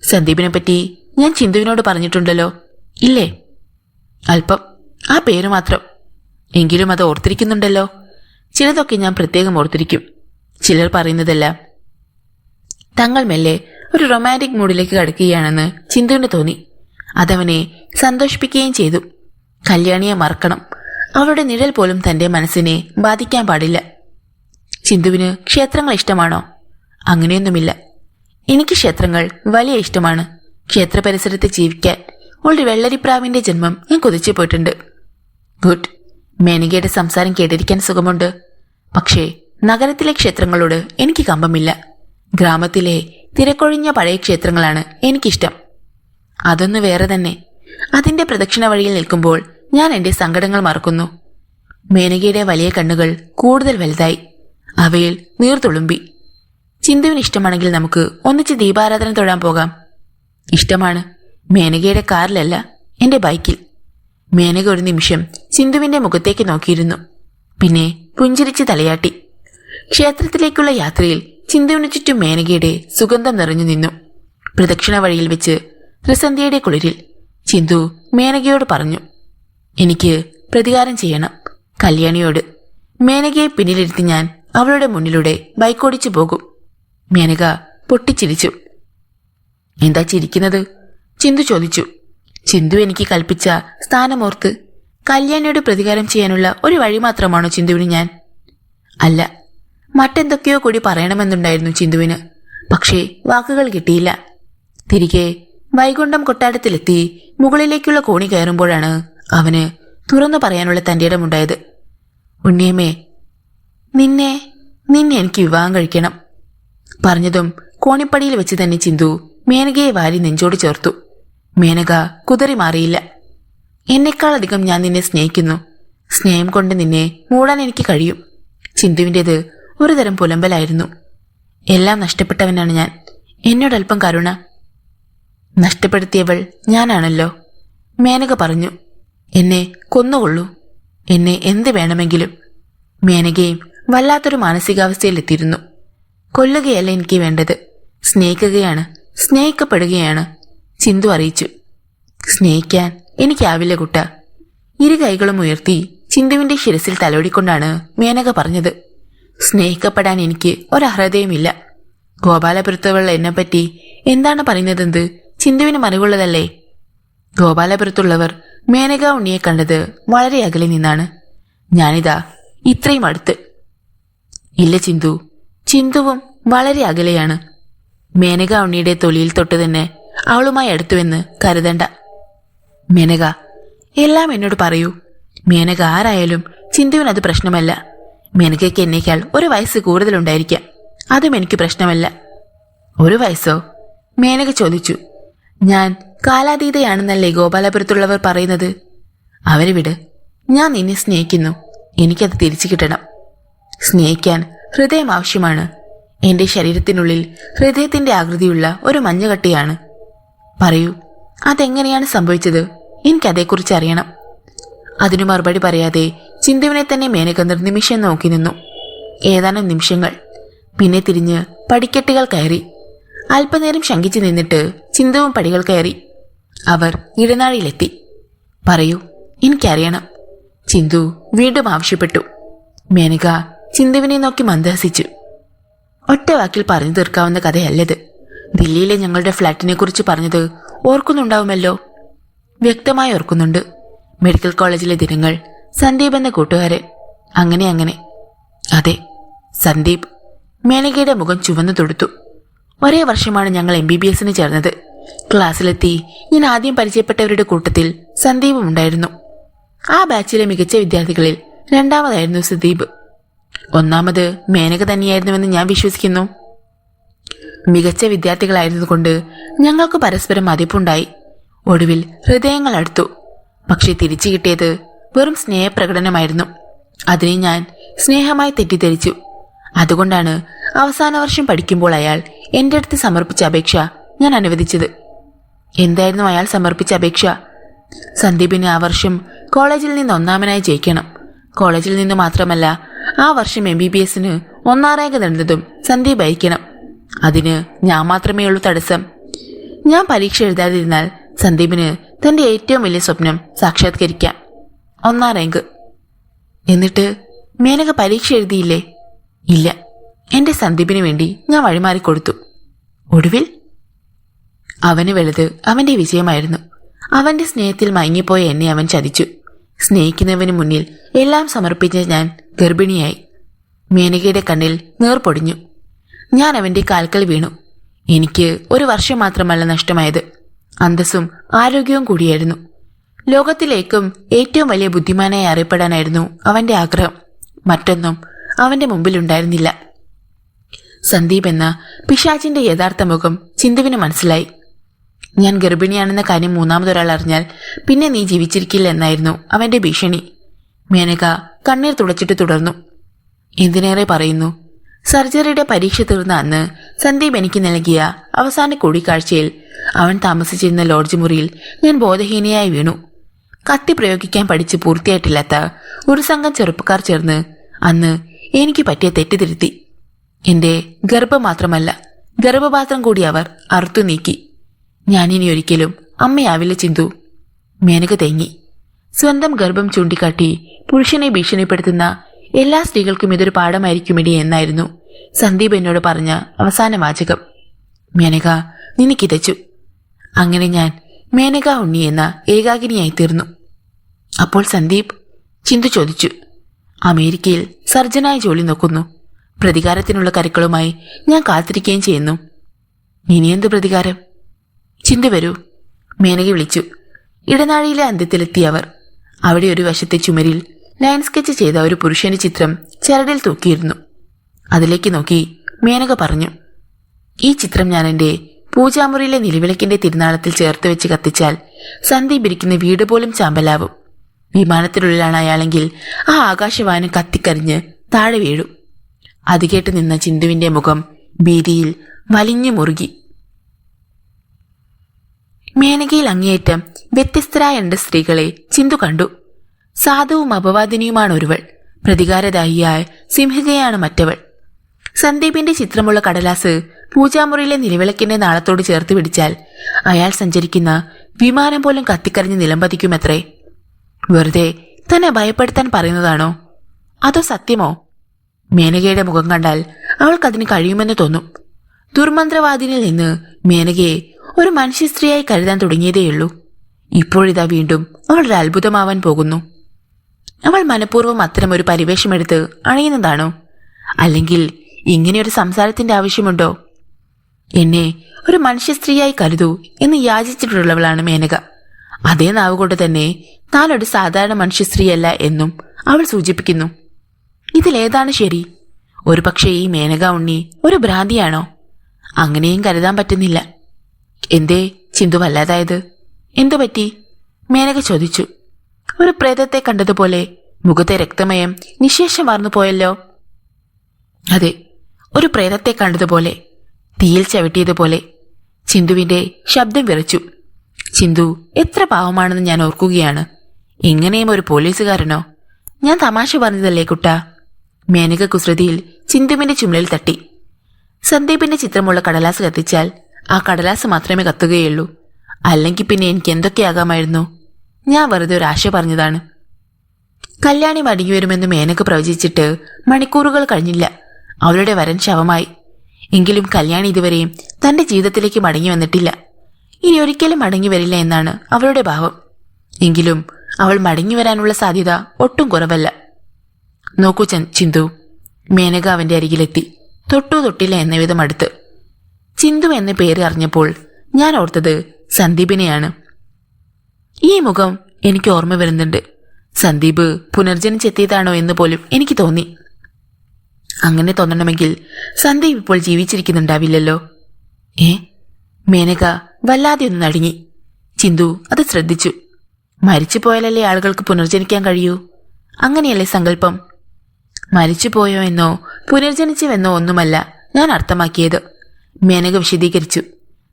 സന്ദീപിനെ പറ്റി ഞാൻ ചിന്തുവിനോട് പറഞ്ഞിട്ടുണ്ടല്ലോ, ഇല്ലേ? അല്പം. ആ പേര് മാത്രം. എങ്കിലും അത് ഓർത്തിരിക്കുന്നുണ്ടല്ലോ. ചിലതൊക്കെ ഞാൻ പ്രത്യേകം ഓർത്തിരിക്കും. ചിലർ പറയുന്നതെല്ലാം. തങ്ങൾ മെല്ലെ ഒരു റൊമാൻറ്റിക് മൂഡിലേക്ക് കടക്കുകയാണെന്ന് ചിന്തുവിന് തോന്നി. അതവനെ സന്തോഷിപ്പിക്കുകയും ചെയ്തു. കല്യാണിയെ മറക്കണം. അവളുടെ നിഴൽ പോലും തന്റെ മനസ്സിനെ ബാധിക്കാൻ പാടില്ല. ചിന്തുവിന് ക്ഷേത്രങ്ങൾ ഇഷ്ടമാണോ? അങ്ങനെയൊന്നുമില്ല. എനിക്ക് ക്ഷേത്രങ്ങൾ വലിയ ഇഷ്ടമാണ്. ക്ഷേത്ര പരിസരത്ത് ജീവിക്കാൻ ഒരു വെള്ളരിപ്രാവിന്റെ ജന്മം ഞാൻ കൊതിച്ചു പോയിട്ടുണ്ട്. ഗുഡ്. മേനകയുടെ സംസാരം കേട്ടിരിക്കാൻ സുഖമുണ്ട്. പക്ഷേ നഗരത്തിലെ ക്ഷേത്രങ്ങളോട് എനിക്ക് കമ്പമില്ല. ഗ്രാമത്തിലെ തിരക്കൊഴിഞ്ഞ പഴയ ക്ഷേത്രങ്ങളാണ് എനിക്കിഷ്ടം. അതൊന്ന് വേറെ തന്നെ. അതിന്റെ പ്രദക്ഷിണ വഴിയിൽ നിൽക്കുമ്പോൾ ഞാൻ എന്റെ സങ്കടങ്ങൾ മറക്കുന്നു. മേനകയുടെ വലിയ കണ്ണുകൾ കൂടുതൽ വലുതായി. അവയിൽ നീർത്തുളുമ്പി. ചിന്തുവിന് ഇഷ്ടമാണെങ്കിൽ നമുക്ക് ഒന്നിച്ച് ദീപാരാധന തൊഴാൻ പോകാം. ഇഷ്ടമാണ്. മേനകയുടെ കാറിലല്ല, എന്റെ ബൈക്കിൽ. മേനക ഒരു നിമിഷം ചിന്തുവിന്റെ മുഖത്തേക്ക് നോക്കിയിരുന്നു. പിന്നെ പുഞ്ചിരിച്ച് തലയാട്ടി. ക്ഷേത്രത്തിലേക്കുള്ള യാത്രയിൽ ചിന്തുവിന് ചുറ്റും മേനകയുടെ സുഗന്ധം നിറഞ്ഞു നിന്നു. പ്രദക്ഷിണ വഴിയിൽ വെച്ച് ത്രിസന്ധ്യയുടെ കുളിരിൽ ചിന്തു മേനകയോട് പറഞ്ഞു, എനിക്ക് പ്രതികാരം ചെയ്യണം. കല്യാണിയോട്. മേനകയെ പിന്നിലിരുത്തി ഞാൻ അവളുടെ മുന്നിലൂടെ ബൈക്കോടിച്ചു പോകും. മേനക പൊട്ടിച്ചിരിച്ചു. എന്താ ചിരിക്കുന്നത്? ചിന്തു ചോദിച്ചു. ചിന്തു എനിക്ക് കൽപ്പിച്ച സ്ഥാനമോർത്ത്. കല്യാണിയോട് പ്രതികാരം ചെയ്യാനുള്ള ഒരു വഴി മാത്രമാണോ ചിന്തുവിന് ഞാൻ? അല്ല, മറ്റെന്തൊക്കെയോ കൂടി പറയണമെന്നുണ്ടായിരുന്നു ചിന്തുവിന്. പക്ഷേ വാക്കുകൾ കിട്ടിയില്ല. തിരികെ വൈകുണ്ഠം കൊട്ടാരത്തിലെത്തി മുകളിലേക്കുള്ള കോണി കയറുമ്പോഴാണ് അവന് തുറന്നു പറയാനുള്ള തന്റെ ഇടമുണ്ടായത്. ഉണ്ണിയമ്മേ, നിന്നെ എനിക്ക് വിവാഹം കഴിക്കണം. പറഞ്ഞതും കോണിപ്പടിയിൽ വെച്ച് തന്നെ ചിന്തു മേനകയെ വാരി നെഞ്ചോട് ചേർത്തു. മേനക കുതറി മാറിയില്ല. എന്നെക്കാളധികം ഞാൻ നിന്നെ സ്നേഹിക്കുന്നു. സ്നേഹം കൊണ്ട് നിന്നെ മൂടാൻ എനിക്ക് കഴിയും. ചിന്തുവിൻ്റെത് ഒരു തരം പുലമ്പലായിരുന്നു. എല്ലാം നഷ്ടപ്പെട്ടവനാണ് ഞാൻ. എന്നോടൽപ്പം കരുണ. നഷ്ടപ്പെടുത്തിയവൾ ഞാനാണല്ലോ. മേനക പറഞ്ഞു. എന്നെ കൊന്നുകൊള്ളൂ. എന്നെ എന്ത് വേണമെങ്കിലും. മേനകയും വല്ലാത്തൊരു മാനസികാവസ്ഥയിലെത്തിയിരുന്നു. കൊല്ലുകയല്ല എനിക്ക് വേണ്ടത്, സ്നേഹിക്കുകയാണ്, സ്നേഹിക്കപ്പെടുകയാണ്. ചിന്തു അറിയിച്ചു. സ്നേഹിക്കാൻ എനിക്കാവില്ല കുട്ട. ഇരു കൈകളും ഉയർത്തി ചിന്തുവിന്റെ ശിരസിൽ തലോടിക്കൊണ്ടാണ് മേനക പറഞ്ഞത്. സ്നേഹിക്കപ്പെടാൻ എനിക്ക് ഒരർഹതയുമില്ല. ഗോപാലപുരത്തുള്ള എന്നെപ്പറ്റി എന്താണ് പറയുന്നതെന്ന് ചിന്തുവിന് അറിവുള്ളതല്ലേ? ഗോപാലപുരത്തുള്ളവർ മേനക ഉണ്ണിയെ കണ്ടത് വളരെ അകലെ നിന്നാണ്. ഞാനിതാ ഇത്രയും അടുത്ത്. ഇല്ല ചിന്തു, ചിന്തുവും വളരെ അകലെയാണ്. മേനക ഉണ്ണിയുടെ തൊലിയിൽ തൊട്ട് തന്നെ അവളുമായി അടുത്തുവെന്ന് കരുതണ്ട. മേനക, എല്ലാം എന്നോട് പറയൂ. മേനക ആരായാലും ചിന്തുവിനത് പ്രശ്നമല്ല. മേനകയ്ക്ക് എന്നേക്കാൾ ഒരു വയസ്സ് കൂടുതലുണ്ടായിരിക്കാം. അതും എനിക്ക് പ്രശ്നമല്ല. ഒരു വയസ്സോ? മേനക ചോദിച്ചു. ഞാൻ കാലാതീതയാണെന്നല്ലേ ഗോപാലപുരത്തുള്ളവർ പറയുന്നത്? അവരെ വിട്. ഞാൻ നിന്നെ സ്നേഹിക്കുന്നു. എനിക്കത് തിരിച്ചു കിട്ടണം. സ്നേഹിക്കാൻ ഹൃദയം ആവശ്യമാണ്. എന്റെ ശരീരത്തിനുള്ളിൽ ഹൃദയത്തിന്റെ ആകൃതിയുള്ള ഒരു മഞ്ഞുകട്ടിയാണ്. പറയൂ, അതെങ്ങനെയാണ് സംഭവിച്ചത്? എനിക്കതേക്കുറിച്ച് അറിയണം. അതിനു മറുപടി പറയാതെ ചിന്തുവിനെ തന്നെ മേനക നിർനിമിഷം നോക്കി നിന്നു. ഏതാനും നിമിഷങ്ങൾ. പിന്നെ തിരിഞ്ഞ് പടിക്കെട്ടുകൾ കയറി. അല്പനേരം ശങ്കിച്ചു നിന്നിട്ട് ചിന്തുവും പടികൾ കയറി. അവർ ഇടനാഴിയിലെത്തി. പറയൂ, എനിക്കറിയണം, ചിന്തു വീണ്ടും ആവശ്യപ്പെട്ടു. മേനക ചിന്തുവിനെ നോക്കി മന്ദഹസിച്ചു. ഒറ്റ വാക്കിൽ പറഞ്ഞു തീർക്കാവുന്ന കഥയല്ലത്. ദില്ലിയിലെ ഞങ്ങളുടെ ഫ്ലാറ്റിനെ കുറിച്ച് പറഞ്ഞത് ഓർക്കുന്നുണ്ടാവുമല്ലോ? വ്യക്തമായി ഓർക്കുന്നുണ്ട്. മെഡിക്കൽ കോളേജിലെ ദിനങ്ങൾ, സന്ദീപ് എന്ന കൂട്ടുകാരൻ, അങ്ങനെ. അതെ, സന്ദീപ്. മേനകയുടെ മുഖം ചുവന്നു തൊടുത്തു. ഒരേ വർഷമാണ് ഞങ്ങൾ MBBSന് ചേർന്നത്. ക്ലാസ്സിലെത്തി ഞാൻ ആദ്യം പരിചയപ്പെട്ടവരുടെ കൂട്ടത്തിൽ സന്ദീപും ഉണ്ടായിരുന്നു. ആ ബാച്ചിലെ മികച്ച വിദ്യാർത്ഥികളിൽ രണ്ടാമതായിരുന്നു സന്ദീപ്. ഒന്നാമത് മേനക തന്നെയായിരുന്നുവെന്ന് ഞാൻ വിശ്വസിക്കുന്നു. മികച്ച വിദ്യാർത്ഥികളായിരുന്നതുകൊണ്ട് ഞങ്ങൾക്ക് പരസ്പരം മതിപ്പുണ്ടായി. ഒടുവിൽ ഹൃദയങ്ങൾ അടുത്തു. പക്ഷെ തിരിച്ചു കിട്ടിയത് വെറും സ്നേഹപ്രകടനമായിരുന്നു. അതിനെ ഞാൻ സ്നേഹമായി തെറ്റിദ്ധരിച്ചു. അതുകൊണ്ടാണ് അവസാന വർഷം പഠിക്കുമ്പോൾ അയാൾ എന്റെ അടുത്ത് സമർപ്പിച്ച അപേക്ഷ ഞാൻ അനുവദിച്ചത്. എന്തായിരുന്നു അയാൾ സമർപ്പിച്ച അപേക്ഷ? സന്ദീപിന് ആ വർഷം കോളേജിൽ നിന്ന് ഒന്നാമനായി ജയിക്കണം. കോളേജിൽ നിന്ന് മാത്രമല്ല, ആ വർഷം MBBSന് ഒന്നാം റാങ്ക് നേടുന്നതും സന്ദീപ് അയക്കണം. അതിന് ഞാൻ മാത്രമേ ഉള്ളൂ തടസ്സം. ഞാൻ പരീക്ഷ എഴുതാതിരുന്നാൽ സന്ദീപിന് തന്റെ ഏറ്റവും വലിയ സ്വപ്നം സാക്ഷാത്കരിക്കാം, ഒന്നാം റാങ്ക്. എന്നിട്ട് മേനക പരീക്ഷ എഴുതിയില്ലേ? ഇല്ല. എന്റെ സന്ദീപിന് വേണ്ടി ഞാൻ വഴിമാറിക്കൊടുത്തു. ഒടുവിൽ അവന് വലുത് അവന്റെ വിജയമായിരുന്നു. അവന്റെ സ്നേഹത്തിൽ മയങ്ങിപ്പോയ എന്നെ അവൻ ചതിച്ചു. സ്നേഹിക്കുന്നവന് മുന്നിൽ എല്ലാം സമർപ്പിച്ച ഞാൻ ഗർഭിണിയായി. മേനകയുടെ കണ്ണിൽ നേർപ്പൊടിഞ്ഞു. ഞാൻ അവന്റെ കാൽക്കൽ വീണു. എനിക്ക് ഒരു വർഷം മാത്രമല്ല നഷ്ടമായത്, അന്തസ്സും ആരോഗ്യവും കൂടിയായിരുന്നു. ലോകത്തിലേക്കും ഏറ്റവും വലിയ ബുദ്ധിമാനായി അറിയപ്പെടാനായിരുന്നു അവന്റെ ആഗ്രഹം. മറ്റൊന്നും അവന്റെ മുമ്പിലുണ്ടായിരുന്നില്ല. സന്ദീപ് എന്ന പിശാചിന്റെ യഥാർത്ഥ മുഖം ചിന്തുവിന് മനസ്സിലായി. ഞാൻ ഗർഭിണിയാണെന്ന കാര്യം മൂന്നാമതൊരാൾ അറിഞ്ഞാൽ പിന്നെ നീ ജീവിച്ചിരിക്കില്ല എന്നായിരുന്നു അവന്റെ ഭീഷണി. മേനക കണ്ണീർ തുടച്ചിട്ട് തുടർന്നു. എന്തിനേറെ പറയുന്നു, സർജറിയുടെ പരീക്ഷ തീർന്ന അന്ന് സന്ദീപ് എനിക്ക് നൽകിയ അവസാന കൂടിക്കാഴ്ചയിൽ അവൻ താമസിച്ചിരുന്ന ലോഡ്ജ് മുറിയിൽ ഞാൻ ബോധഹീനയായി വീണു. കത്തി പ്രയോഗിക്കാൻ പഠിച്ച് പൂർത്തിയായിട്ടില്ലാത്ത ഒരു സംഘം ചെറുപ്പക്കാർ ചേർന്ന് അന്ന് എനിക്ക് പറ്റിയ തെറ്റിതിരുത്തി. എന്റെ ഗർഭം മാത്രമല്ല, ഗർഭപാത്രം കൂടി അവർ അറുത്തു നീക്കി. ഞാനിനി ഒരിക്കലും അമ്മയാവില്ല ചിന്തു. മേനക തേങ്ങി. സ്വന്തം ഗർഭം ചൂണ്ടിക്കാട്ടി പുരുഷനെ ഭീഷണിപ്പെടുത്തുന്ന എല്ലാ സ്ത്രീകൾക്കും ഇതൊരു പാഠമായിരിക്കുമിടി എന്നായിരുന്നു സന്ദീപ് എന്നോട് പറഞ്ഞ അവസാന വാചകം. മേനക നിന്നെ കിതച്ചു. അങ്ങനെ ഞാൻ മേനക ഉണ്ണി എന്ന ഏകാകിനിയായി തീർന്നു. അപ്പോൾ സന്ദീപ്? ചിന്തു ചോദിച്ചു. അമേരിക്കയിൽ സർജനായി ജോലി നോക്കുന്നു. പ്രതികാരത്തിനുള്ള കരുക്കളുമായി ഞാൻ കാത്തിരിക്കുകയും ചെയ്യുന്നു. ഇനിയെന്ത് പ്രതികാരം? ചിന്തു വരൂ, മേനക വിളിച്ചു. ഇടനാഴിയിലെ അന്ത്യത്തിലെത്തിയവർ. അവിടെ ഒരു വശത്തെ ചുമരിൽ ലൈൻ സ്കെച്ച് ചെയ്ത ഒരു പുരുഷന്റെ ചിത്രം ചരടിൽ തൂക്കിയിരുന്നു. അതിലേക്ക് നോക്കി മേനക പറഞ്ഞു, ഈ ചിത്രം ഞാൻ എന്റെ പൂജാമുറിയിലെ നിലവിളക്കിന്റെ തിരുനാളത്തിൽ ചേർത്ത് വെച്ച് കത്തിച്ചാൽ സന്ദീപ് ഇരിക്കുന്ന വീട് പോലും ചാമ്പലാവും. വിമാനത്തിനുള്ളിലാണ് അയാളെങ്കിൽ ആ ആകാശവാനം കത്തിക്കരിഞ്ഞ് താഴെ വീഴും. അത് കേട്ട് നിന്ന ചിന്തുവിന്റെ മുഖം ഭീതിയിൽ വലിഞ്ഞു മുറുകി. മേനകയിൽ അങ്ങേയറ്റം വ്യത്യസ്തരായ 2 സ്ത്രീകളെ ചിന്തു കണ്ടു. സാധുവും അപവാദിനിയുമാണ് ഒരുവൾ, പ്രതികാരദാഹിയായ സിംഹികയാണ് മറ്റവൾ. സന്ദീപിന്റെ ചിത്രമുള്ള കടലാസ് പൂജാമുറിയിലെ നിലവിളക്കിന്റെ നാളത്തോട് ചേർത്ത് പിടിച്ചാൽ അയാൾ സഞ്ചരിക്കുന്ന വിമാനം പോലും കത്തിക്കരിഞ്ഞ് നിലംപതിക്കുമത്രേ. വെറുതെ തന്നെ ഭയപ്പെടുത്താൻ പറയുന്നതാണോ, അതോ സത്യമോ? മേനകയുടെ മുഖം കണ്ടാൽ അവൾക്കതിന് കഴിയുമെന്ന് തോന്നും. ദുർമന്ത്രവാദിനിൽ നിന്ന് മേനകയെ ഒരു മനുഷ്യ സ്ത്രീയായി കരുതാൻ തുടങ്ങിയതേയുള്ളൂ. ഇപ്പോഴിതാ വീണ്ടും അവൾ ഒരു അത്ഭുതമാവാൻ പോകുന്നു. അവൾ മനഃപൂർവ്വം അത്തരമൊരു പരിവേഷമെടുത്ത് അണിയുന്നതാണോ? അല്ലെങ്കിൽ ഇങ്ങനെയൊരു സംസാരത്തിന്റെ ആവശ്യമുണ്ടോ? എന്നെ ഒരു മനുഷ്യ സ്ത്രീയായി കരുതൂ എന്ന് യാചിച്ചിട്ടുള്ളവളാണ് മേനക. അതേ നാവുകൊണ്ട് തന്നെ താനൊരു സാധാരണ മനുഷ്യ സ്ത്രീയല്ല എന്നും അവൾ സൂചിപ്പിക്കുന്നു. ഇതിലേതാണ് ശരി? ഒരു പക്ഷേ ഈ മേനക ഉണ്ണി ഒരു ഭ്രാന്തിയാണോ? അങ്ങനെയും കരുതാൻ പറ്റുന്നില്ല. എന്തേ ചിന്തു വല്ലാതായത്? എന്തുപറ്റി? മേനക ചോദിച്ചു. ഒരു പ്രേതത്തെ കണ്ടതുപോലെ മുഖത്തെ രക്തമയം നിശേഷമാർന്നു പോയല്ലോ. അതെ, ഒരു പ്രേതത്തെ കണ്ടതുപോലെ, തീയിൽ ചവിട്ടിയതുപോലെ. ചിന്തുവിന്റെ ശബ്ദം വിറച്ചു. ചിന്തു എത്ര പാവമാണെന്ന് ഞാൻ ഓർക്കുകയാണ്. ഇങ്ങനെയും ഒരു പോലീസുകാരനോ? ഞാൻ തമാശ പറഞ്ഞതല്ലേ കുട്ടാ. മേനക കുസൃതിയിൽ ചിന്തുവിന്റെ ചുമലിൽ തട്ടി. സന്ദീപിന്റെ ചിത്രമുള്ള കടലാസ് കത്തിച്ചാൽ ആ കടലാസ് മാത്രമേ കത്തുകയുള്ളൂ. അല്ലെങ്കിൽ പിന്നെ എനിക്ക് എന്തൊക്കെയാകാമായിരുന്നു. ഞാൻ വെറുതെ ഒരു ആശ പറഞ്ഞതാണ്. കല്യാണി മടങ്ങി വരുമെന്ന് മേനക പ്രവചിച്ചിട്ട് മണിക്കൂറുകൾ കഴിഞ്ഞില്ല. അവളുടെ വരൻ ശവമായി. എങ്കിലും കല്യാണി ഇതുവരെയും തന്റെ ജീവിതത്തിലേക്ക് മടങ്ങി വന്നിട്ടില്ല. ഇനി ഒരിക്കലും മടങ്ങി വരില്ല എന്നാണ് അവളുടെ ഭാവം. എങ്കിലും അവൾ മടങ്ങി വരാനുള്ള സാധ്യത ഒട്ടും കുറവല്ല. നോക്കൂ ചിന്തു. മേനക അവന്റെ അരികിലെത്തി. തൊട്ടു തൊട്ടില്ല എന്ന വിധം അടുത്ത്. ചിന്തു എന്ന പേര് അറിഞ്ഞപ്പോൾ ഞാൻ ഓർത്തത് സന്ദീപിനെയാണ്. ഈ മുഖം എനിക്ക് ഓർമ്മ വരുന്നുണ്ട്. സന്ദീപ് പുനർജനിച്ചെത്തിയതാണോ എന്ന് പോലും എനിക്ക് തോന്നി. അങ്ങനെ തോന്നണമെങ്കിൽ സന്ദീപ് ഇപ്പോൾ ജീവിച്ചിരിക്കുന്നുണ്ടാവില്ലല്ലോ. മേനക വല്ലാതെ ഒന്ന് നടുങ്ങി. ചിന്തു അത് ശ്രദ്ധിച്ചു. മരിച്ചു പോയാലല്ലേ ആളുകൾക്ക് പുനർജനിക്കാൻ കഴിയൂ? അങ്ങനെയല്ലേ സങ്കല്പം? മരിച്ചുപോയോ എന്നോ പുനർജനിച്ചുവെന്നോ ഒന്നുമല്ല ഞാൻ അർത്ഥമാക്കിയത്, മേനക വിശദീകരിച്ചു.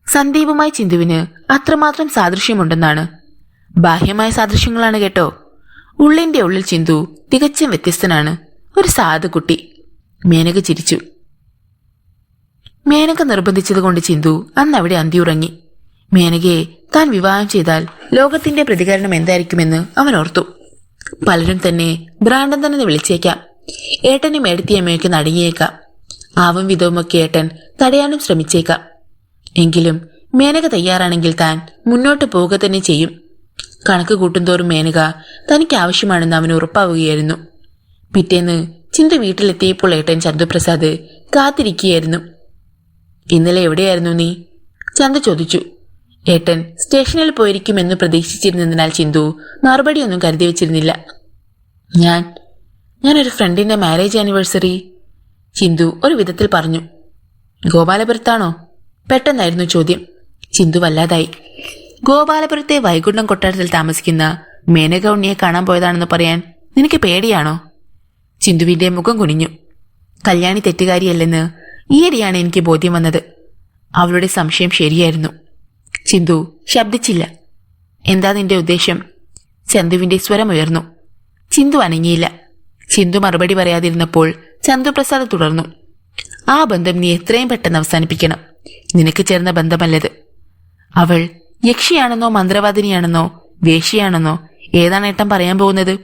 സന്ദീപുമായി ചിന്തുവിന് അത്രമാത്രം സാദൃശ്യമുണ്ടെന്നാണ്. ബാഹ്യമായ സാദൃശ്യങ്ങളാണ് കേട്ടോ. ഉള്ളിന്റെ ഉള്ളിൽ ചിന്തു തികച്ചും വ്യത്യസ്തനാണ്. ഒരു സാധു കുട്ടി. മേനക ചിരിച്ചു. മേനക നിർബന്ധിച്ചതുകൊണ്ട് ചിന്തു അന്ന് അവിടെ അന്തിയുറങ്ങി. മേനകയെ താൻ വിവാഹം ചെയ്താൽ ലോകത്തിന്റെ പ്രതികരണം എന്തായിരിക്കുമെന്ന് അവൻ ഓർത്തു. പലരും തന്നെ ഭ്രാന്തനെന്ന് വിളിച്ചേക്കാം. ഏട്ടനും ഏടത്തിയമ്മയൊക്കെ നടുങ്ങിയേക്കാം. ആവും വിധവുമൊക്കെ ഏട്ടൻ തടയാനും ശ്രമിച്ചേക്കാം. എങ്കിലും മേനക തയ്യാറാണെങ്കിൽ താൻ മുന്നോട്ട് പോവുക തന്നെ ചെയ്യും. കണക്ക് കൂട്ടുംതോറും മേനക തനിക്ക് ആവശ്യമാണെന്ന് അവന് ഉറപ്പാവുകയായിരുന്നു. പിറ്റേന്ന് ചിന്തു വീട്ടിലെത്തിയപ്പോൾ ഏട്ടൻ ചന്തുപ്രസാദ് കാത്തിരിക്കുകയായിരുന്നു. ഇന്നലെ എവിടെയായിരുന്നു നീ? ചന്തു ചോദിച്ചു. ഏട്ടൻ സ്റ്റേഷനിൽ പോയിരിക്കുമെന്ന് പ്രതീക്ഷിച്ചിരുന്നതിനാൽ ചിന്തു മറുപടിയൊന്നും കരുതി വെച്ചിരുന്നില്ല. ഞാനൊരു ഫ്രണ്ടിന്റെ മാരേജ് ആനിവേഴ്സറി. ചിന്തു ഒരു വിധത്തിൽ പറഞ്ഞു. ഗോപാലപുരത്താണോ? പെട്ടെന്നായിരുന്നു ചോദ്യം. ചിന്തു വല്ലാതായി. ഗോപാലപുരത്തെ വൈകുണ്ഠം കൊട്ടാരത്തിൽ താമസിക്കുന്ന മേനക ഉണ്ണിയെ കാണാൻ പോയതാണെന്ന് പറയാൻ നിനക്ക് പേടിയാണോ? ചിന്തുവിന്റെ മുഖം കുനിഞ്ഞു. കല്യാണി തെറ്റുകാരിയല്ലെന്ന് ഈയിടെയാണ് എനിക്ക് ബോധ്യം വന്നത്. അവളുടെ സംശയം ശരിയായിരുന്നു. ചിന്തു ശബ്ദിച്ചില്ല. എന്താ നിന്റെ ഉദ്ദേശം? ചന്തുവിന്റെ സ്വരമുയർന്നു. ചിന്തു അനങ്ങിയില്ല. ചിന്തു മറുപടി പറയാതിരുന്നപ്പോൾ ചന്തുപ്രസാദ് തുടർന്നു. ആ ബന്ധം നീ എത്രയും പെട്ടെന്ന് അവസാനിപ്പിക്കണം. നിനക്ക് ചേർന്ന ബന്ധമല്ലത്. അവൾ യക്ഷിയാണെന്നോ മന്ത്രവാദിനിയാണെന്നോ വേശ്യയാണെന്നോ ഏതാണ് ഏട്ടൻ പറയാൻ പോകുന്നത്?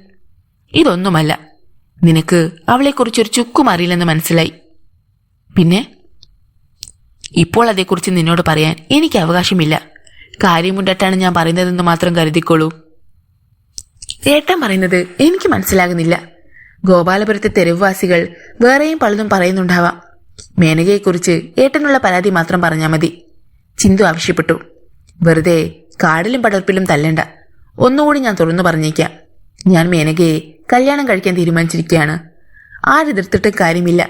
ഇതൊന്നുമല്ല. നിനക്ക് അവളെക്കുറിച്ചൊരു ചുക്കും അറിയില്ലെന്ന് മനസ്സിലായി. പിന്നെ? ഇപ്പോൾ അതേക്കുറിച്ച് നിന്നോട് പറയാൻ എനിക്ക് അവകാശമില്ല. കാര്യമുണ്ടട്ടാണ് ഞാൻ പറയുന്നതെന്ന് മാത്രം കരുതിക്കോളൂ. ഏട്ടൻ പറയുന്നത് എനിക്ക് മനസ്സിലാകുന്നില്ല. ഗോപാലപുരത്തെ തെരുവുവാസികൾ വേറെയും പലതും പറയുന്നുണ്ടാവാം. മേനകയെക്കുറിച്ച് ഏട്ടനുള്ള പരാതി മാത്രം പറഞ്ഞാൽ മതി. ചിന്തു ആവശ്യപ്പെട്ടു. വെറുതെ കാടിലും പടർപ്പിലും തല്ലണ്ട. ഒന്നുകൂടി ഞാൻ തുറന്നു പറഞ്ഞേക്കാം. ഞാൻ മേനകയെ കല്യാണം കഴിക്കാൻ തീരുമാനിച്ചിരിക്കുകയാണ്. ആരെതിർത്തിട്ട് കാര്യമില്ല.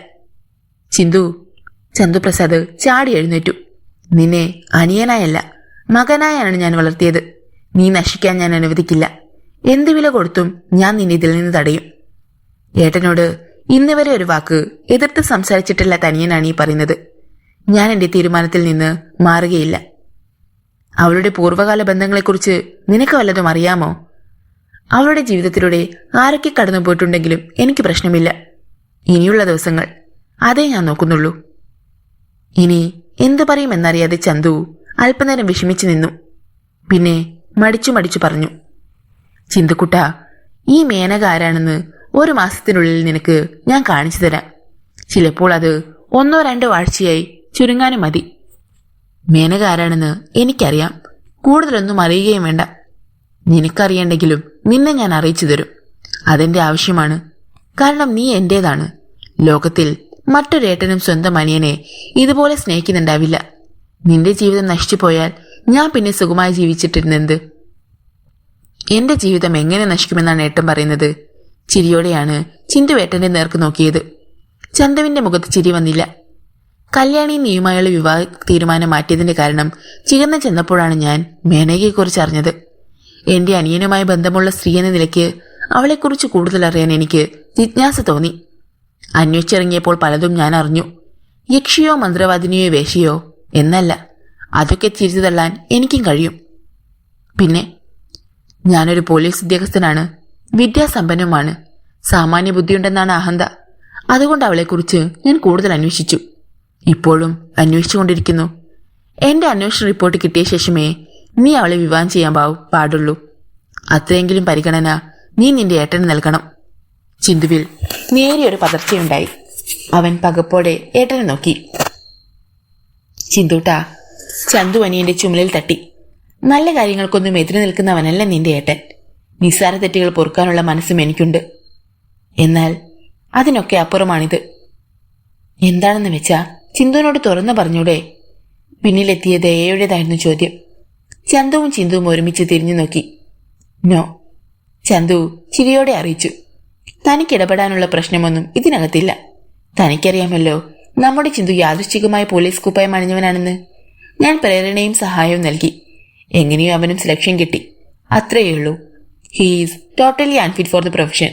ചന്തുപ്രസാദ് ചാടി എഴുന്നേറ്റു. നിന്നെ അനിയനായല്ല മകനായാണ് ഞാൻ വളർത്തിയത്. നീ നശിക്കാൻ ഞാൻ അനുവദിക്കില്ല. എന്ത് വില കൊടുത്തും ഞാൻ നിന്നെ ഇതിൽ നിന്ന് തടയും. ഏട്ടനോട് ഇന്ന് വരെ ഒരു വാക്ക് എതിർത്ത് സംസാരിച്ചിട്ടില്ല തനിയനാണ് ഈ പറയുന്നത്. ഞാൻ എന്റെ തീരുമാനത്തിൽ നിന്ന് മാറുകയില്ല. അവളുടെ പൂർവ്വകാല ബന്ധങ്ങളെക്കുറിച്ച് നിനക്ക് വല്ലതും അറിയാമോ? അവളുടെ ജീവിതത്തിലൂടെ ആരൊക്കെ കടന്നുപോയിട്ടുണ്ടെങ്കിലും എനിക്ക് പ്രശ്നമില്ല. ഇനിയുള്ള ദിവസങ്ങൾ അതേ ഞാൻ നോക്കുന്നുള്ളൂ. ഇനി എന്തു പറയുമെന്നറിയാതെ ചന്തു അല്പനേരം വിഷമിച്ചു നിന്നു. പിന്നെ മടിച്ചു പറഞ്ഞു. ചിന്തുക്കുട്ട, ഈ മേനക ആരാണെന്ന് 1 മാസത്തിനുള്ളിൽ നിനക്ക് ഞാൻ കാണിച്ചു തരാം. ചിലപ്പോൾ അത് 1-2 ആഴ്ചയായി ചുരുങ്ങാനും മതി. മേനക ആരാണെന്ന് എനിക്കറിയാം. കൂടുതലൊന്നും അറിയുകയും വേണ്ട. നിനക്കറിയണ്ടെങ്കിലും നിന്നെ ഞാൻ അറിയിച്ചു തരും. അതെന്റെ ആവശ്യമാണ്. കാരണം നീ എന്റേതാണ്. ലോകത്തിൽ മറ്റൊരേട്ടനും സ്വന്തം അനിയനെ ഇതുപോലെ സ്നേഹിക്കുന്നുണ്ടാവില്ല. നിന്റെ ജീവിതം നശിച്ചു പോയാൽ ഞാൻ പിന്നെ സുഖമായി ജീവിച്ചിട്ടിരുന്നെന്ത്? എന്റെ ജീവിതം എങ്ങനെ നശിക്കുമെന്നാണ് ഏട്ടൻ പറയുന്നത്? ചിരിയോടെയാണ് ചിന്തു ഏട്ടന്റെ നേർക്ക് നോക്കിയത്. ചന്തുവിന്റെ മുഖത്ത് ചിരി വന്നില്ല. കല്യാണി നീയുമായുള്ള വിവാഹ തീരുമാനം മാറ്റിയതിന്റെ കാരണം ചികർന്ന് ചെന്നപ്പോഴാണ് ഞാൻ മേനകയെക്കുറിച്ച് അറിഞ്ഞത്. എന്റെ അനിയനുമായി ബന്ധമുള്ള സ്ത്രീ എന്ന നിലയ്ക്ക് അവളെക്കുറിച്ച് കൂടുതൽ അറിയാൻ എനിക്ക് ജിജ്ഞാസ തോന്നി. അന്വേഷിച്ചിറങ്ങിയപ്പോൾ പലതും ഞാൻ അറിഞ്ഞു. യക്ഷിയോ മന്ത്രവാദിനിയോ വേശിയോ എന്നല്ല, അതൊക്കെ തിരിച്ചു തള്ളാൻ എനിക്കും കഴിയും. പിന്നെ ഞാനൊരു പോലീസ് ഉദ്യോഗസ്ഥനാണ്, വിദ്യാസമ്പന്നവുമാണ്. സാമാന്യ ബുദ്ധിയുണ്ടെന്നാണ് അഹന്ത. അതുകൊണ്ട് അവളെക്കുറിച്ച് ഞാൻ കൂടുതൽ അന്വേഷിച്ചു. ഇപ്പോഴും അന്വേഷിച്ചുകൊണ്ടിരിക്കുന്നു. എന്റെ അന്വേഷണ റിപ്പോർട്ട് കിട്ടിയ ശേഷമേ നീ അവളെ വിവാഹം ചെയ്യാൻ പാടുള്ളൂ. അത്രയെങ്കിലും പരിഗണന നീ നിന്റെ ഏട്ടന് നൽകണം. ചിന്തുവിൽ നേരിയൊരു പതർച്ചയുണ്ടായി. അവൻ പകപ്പോടെ ഏട്ടനെ നോക്കി. ചിന്തൂട്ടാ, ചന്തു അനിയന്റെ ചുമലിൽ തട്ടി. നല്ല കാര്യങ്ങൾക്കൊന്നും എതിര് നിൽക്കുന്നവനല്ല നിന്റെ ഏട്ടൻ. നിസ്സാര തെറ്റുകൾ പൊറുക്കാനുള്ള മനസ്സും എനിക്കുണ്ട്. എന്നാൽ അതിനൊക്കെ അപ്പുറമാണിത്. എന്താണെന്ന് വെച്ചാ ചിന്തുവിനോട് തുറന്നു പറഞ്ഞൂടെ? പിന്നിലെത്തിയ ദയയുടേതായിരുന്നു ചോദ്യം. ചന്തുവും ചിന്തുവും ഒരുമിച്ച് തിരിഞ്ഞു നോക്കി. നോ, ചന്തു ചിരിയോടെ അറിയിച്ചു. തനിക്കിടപെടാനുള്ള പ്രശ്നമൊന്നും ഇതിനകത്തില്ല. തനിക്കറിയാമല്ലോ നമ്മുടെ ചിന്തു യാദൃശ്ചികമായ പോലീസ് കുപ്പായം അണിഞ്ഞവനാണെന്ന്. ഞാൻ പ്രേരണയും സഹായവും നൽകി. എങ്ങനെയോ അവനും സെലക്ഷൻ കിട്ടി. അത്രയേ he's totally unfit for the profession.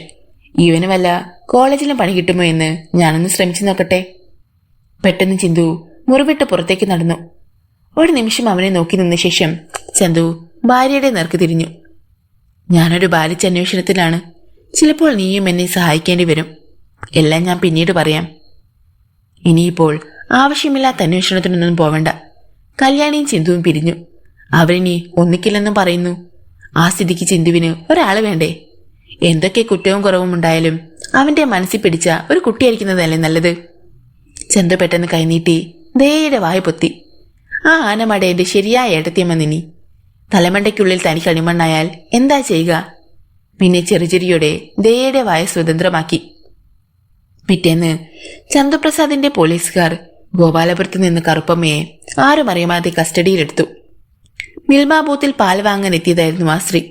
ഇവന് വല്ല കോളേജിലും പണി കിട്ടുമോ എന്ന് ഞാനൊന്ന് ശ്രമിച്ചു നോക്കട്ടെ. പെട്ടെന്ന് ചിന്തു മുറിവിട്ട് പുറത്തേക്ക് നടന്നു. ഒരു നിമിഷം അവനെ നോക്കി നിന്ന ശേഷം ചന്തു ഭാര്യയുടെ നേർക്ക് തിരിഞ്ഞു. ഞാനൊരു ബാലിച്ചന്വേഷണത്തിലാണ്. ചിലപ്പോൾ നീയും എന്നെ സഹായിക്കേണ്ടി വരും. എല്ലാം ഞാൻ പിന്നീട് പറയാം. ഇനിയിപ്പോൾ ആവശ്യമില്ലാത്ത അന്വേഷണത്തിനൊന്നും പോവണ്ട. കല്യാണിയും ചിന്തുവും പിരിഞ്ഞു. അവരിനി ഒന്നിക്കില്ലെന്നും പറയുന്നു. ആ സ്ഥിതിക്ക് ചിന്തുവിന് ഒരാള് വേണ്ടേ? എന്തൊക്കെ കുറ്റവും കുറവും ഉണ്ടായാലും അവന്റെ മനസ്സിൽ പിടിച്ച ഒരു കുട്ടിയായിരിക്കുന്നതല്ലേ നല്ലത്. ചന്തു പെട്ടെന്ന് കൈനീട്ടി ദയയുടെ വായ പൊത്തി. ആ ആനമടേന്റെ ശരിയായ ഏട്ടത്തിയമ്മ നിനി. തലമണ്ടയ്ക്കുള്ളിൽ തനി കണിമണ്ണായാൽ എന്താ ചെയ്യുക? പിന്നെ ചെറുചെറിയോടെ ദയയുടെ വായ സ്വതന്ത്രമാക്കി. പിറ്റേന്ന് ചന്തുപ്രസാദിന്റെ പോലീസുകാർ ഗോപാലപുരത്ത് നിന്ന് കറുപ്പമ്മയെ ആരും അറിയാതെ കസ്റ്റഡിയിലെടുത്തു. മിൽമ ബൂത്തിൽ പാൽ വാങ്ങാൻ എത്തിയതായിരുന്നു ആ സ്ത്രീ.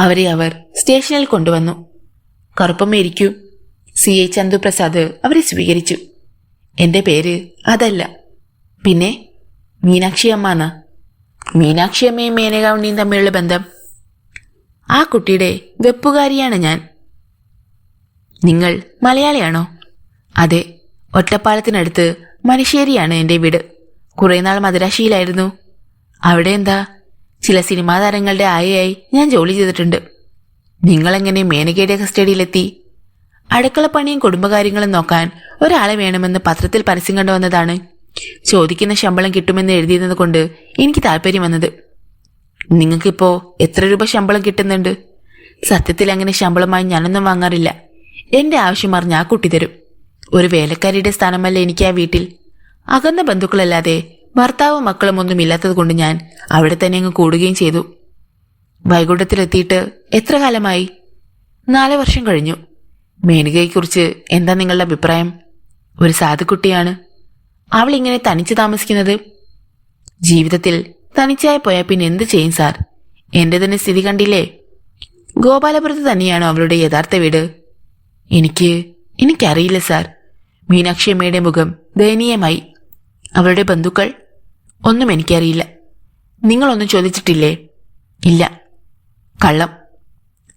അവരെ അവർ സ്റ്റേഷനിൽ കൊണ്ടുവന്നു. കറുപ്പമ്മ ഇരിക്കൂ. CI ചന്തുപ്രസാദ് അവരെ സ്വീകരിച്ചു. എന്റെ പേര് അതല്ല. പിന്നെ മീനാക്ഷി അമ്മ. മീനാക്ഷി അമ്മയും മേനക ഉണ്ണിയും തമ്മിലുള്ള ബന്ധം? ആ കുട്ടിയുടെ വെപ്പുകാരിയാണ് ഞാൻ. നിങ്ങൾ മലയാളിയാണോ? അതെ, ഒറ്റപ്പാലത്തിനടുത്ത് മനുശ്ശേരിയാണ് എന്റെ വീട്. കുറെ നാൾ മദുരാശിയിലായിരുന്നു. അവിടെ എന്താ? ചില സിനിമാ താരങ്ങളുടെ ആയയായി ഞാൻ ജോലി ചെയ്തിട്ടുണ്ട്. നിങ്ങളെങ്ങനെ മേനകയുടെ കസ്റ്റഡിയിലെത്തി? അടുക്കളപ്പണിയും കുടുംബകാര്യങ്ങളും നോക്കാൻ ഒരാളെ വേണമെന്ന് പത്രത്തിൽ പരസ്യം കണ്ടുവന്നതാണ്. ചോദിക്കുന്ന ശമ്പളം കിട്ടുമെന്ന് എഴുതിയിരുന്നത് കൊണ്ട് എനിക്ക് താല്പര്യം വന്നത്. നിങ്ങൾക്കിപ്പോ എത്ര രൂപ ശമ്പളം കിട്ടുന്നുണ്ട്? സത്യത്തിൽ അങ്ങനെ ശമ്പളമായി ഞാനൊന്നും വാങ്ങാറില്ല. എന്റെ ആവശ്യം അറിഞ്ഞ ആ കുട്ടി തരും. ഒരു വേലക്കാരിയുടെ സ്ഥാനമല്ല എനിക്ക് ആ വീട്ടിൽ. അകന്ന ബന്ധുക്കളല്ലാതെ ഭർത്താവും മക്കളും ഒന്നും ഇല്ലാത്തത് കൊണ്ട് ഞാൻ അവിടെ തന്നെ അങ്ങ് കൂടുകയും ചെയ്തു. വൈകുണ്ഠത്തിലെത്തിയിട്ട് എത്ര കാലമായി? 4 വർഷം കഴിഞ്ഞു. മേനകയെക്കുറിച്ച് എന്താ നിങ്ങളുടെ അഭിപ്രായം? ഒരു സാധുക്കുട്ടിയാണ്. അവൾ ഇങ്ങനെ തനിച്ച് താമസിക്കുന്നത്? ജീവിതത്തിൽ തനിച്ചായി പോയാൽ പിന്നെ എന്ത് ചെയ്യും സാർ? എന്റെ തന്നെ സ്ഥിതി കണ്ടില്ലേ? ഗോപാലപുരത്ത് തന്നെയാണോ അവളുടെ യഥാർത്ഥ വീട്? എനിക്കറിയില്ല സാർ. മീനാക്ഷി അമ്മയുടെ മുഖം ദയനീയമായി. അവളുടെ ബന്ധുക്കൾ? ഒന്നും എനിക്കറിയില്ല. നിങ്ങളൊന്നും ചോദിച്ചിട്ടില്ലേ? ഇല്ല. കള്ളം.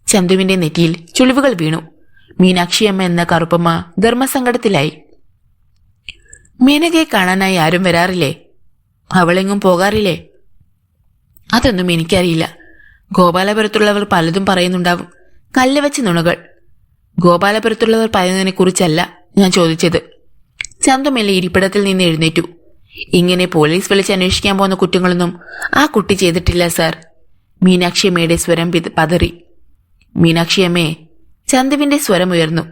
ചന്തുവിന്റെ നെറ്റിയിൽ ചുളിവുകൾ വീണു. മീനാക്ഷിയമ്മ എന്ന കറുപ്പമ്മ ധർമ്മസങ്കടത്തിലായി. മേനകയെ കാണാനായി ആരും വരാറില്ലേ? അവളെങ്ങും പോകാറില്ലേ? അതൊന്നും എനിക്കറിയില്ല. ഗോപാലപുരത്തുള്ളവർ പലതും പറയുന്നുണ്ടാവും. കല്ല് വെച്ച് നുണകൾ. ഗോപാലപുരത്തുള്ളവർ പറയുന്നതിനെ കുറിച്ചല്ല ഞാൻ ചോദിച്ചത്. ചന്തുമെല്ലെ ഇരിപ്പിടത്തിൽ നിന്ന് എഴുന്നേറ്റു. ഇങ്ങനെ പോലീസ് വിളിച്ച് അന്വേഷിക്കാൻ പോകുന്ന കുറ്റങ്ങളൊന്നും ആ കുട്ടി ചെയ്തിട്ടില്ല സാർ. മീനാക്ഷിയമ്മയുടെ സ്വരം പതറി. മീനാക്ഷിയമ്മേ. ചന്തുവിന്റെ സ്വരം ഉയർന്നു.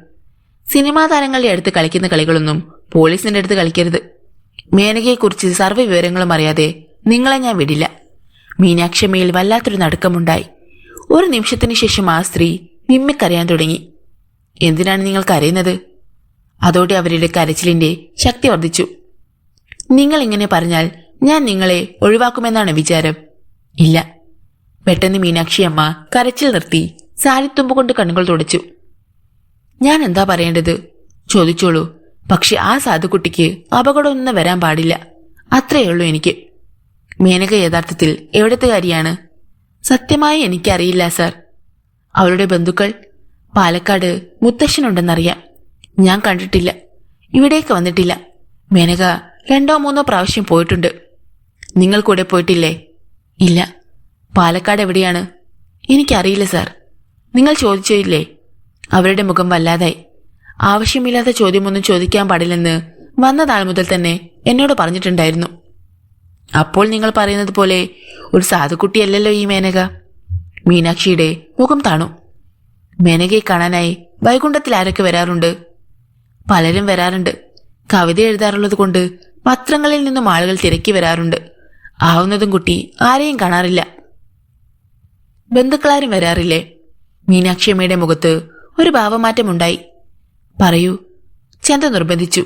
സിനിമാ താരങ്ങളുടെ അടുത്ത് കളിക്കുന്ന കളികളൊന്നും പോലീസിന്റെ അടുത്ത് കളിക്കരുത്. മേനകയെക്കുറിച്ച് സർവ്വ വിവരങ്ങളും അറിയാതെ നിങ്ങളെ ഞാൻ വിടില്ല. മീനാക്ഷിയമ്മയിൽ വല്ലാത്തൊരു നടുക്കമുണ്ടായി. ഒരു നിമിഷത്തിന് ശേഷം ആ സ്ത്രീ വിമ്മിക്കരയാൻ തുടങ്ങി. എന്തിനാണ് നിങ്ങൾ കരയുന്നത്? അതോടെ അവരുടെ കരച്ചിലിന്റെ ശക്തി വർദ്ധിച്ചു. നിങ്ങൾ ഇങ്ങനെ പറഞ്ഞാൽ ഞാൻ നിങ്ങളെ ഒഴിവാക്കുമെന്നാണ് വിചാരം? ഇല്ല. പെട്ടെന്ന് മീനാക്ഷിയമ്മ കരച്ചിൽ നിർത്തി സാരിത്തുമ്പ് കൊണ്ട് കണ്ണുകൾ തുടച്ചു. ഞാൻ എന്താ പറയേണ്ടത്? ചോദിച്ചോളൂ. പക്ഷെ ആ സാധുക്കുട്ടിക്ക് അപകടമൊന്നും വരാൻ പാടില്ല. അത്രയുള്ളൂ എനിക്ക്. മേനക യഥാർത്ഥത്തിൽ എവിടത്തെ കാര്യമാണ്? സത്യമായി എനിക്കറിയില്ല സാർ. അവളുടെ ബന്ധുക്കൾ? പാലക്കാട് മുത്തശ്ശനുണ്ടെന്നറിയാം. ഞാൻ കണ്ടിട്ടില്ല, ഇവിടേക്ക് വന്നിട്ടില്ല. മേനക 2-3 പ്രാവശ്യം പോയിട്ടുണ്ട്. നിങ്ങൾ കൂടെ പോയിട്ടില്ലേ? ഇല്ല. പാലക്കാട് എവിടെയാണ്? എനിക്കറിയില്ല സാർ. നിങ്ങൾ ചോദിച്ചില്ലേ? അവരുടെ മുഖം വല്ലാതായി. ആവശ്യമില്ലാത്ത ചോദ്യമൊന്നും ചോദിക്കാൻ പാടില്ലെന്ന് വന്ന നാൾ മുതൽ തന്നെ എന്നോട് പറഞ്ഞിട്ടുണ്ടായിരുന്നു. അപ്പോൾ നിങ്ങൾ പറയുന്നത് പോലെ ഒരു സാധുക്കുട്ടിയല്ലല്ലോ ഈ മേനക. മീനാക്ഷിയുടെ മുഖം താണു. മേനകയെ കാണാനായി വൈകുണ്ഠത്തിൽ ആരൊക്കെ വരാറുണ്ട്? പലരും വരാറുണ്ട്. കവിത എഴുതാറുള്ളത് കൊണ്ട് പത്രങ്ങളിൽ നിന്നും ആളുകൾ തിരക്കി വരാറുണ്ട്. ആവുന്നതും കുട്ടി ആരെയും കാണാറില്ല. ബന്ധുക്കളാരും വരാറില്ലേ? മീനാക്ഷിയമ്മയുടെ മുഖത്ത് ഒരു ഭാവമാറ്റമുണ്ടായി. പറയൂ, ചന്ത നിർബന്ധിച്ചു.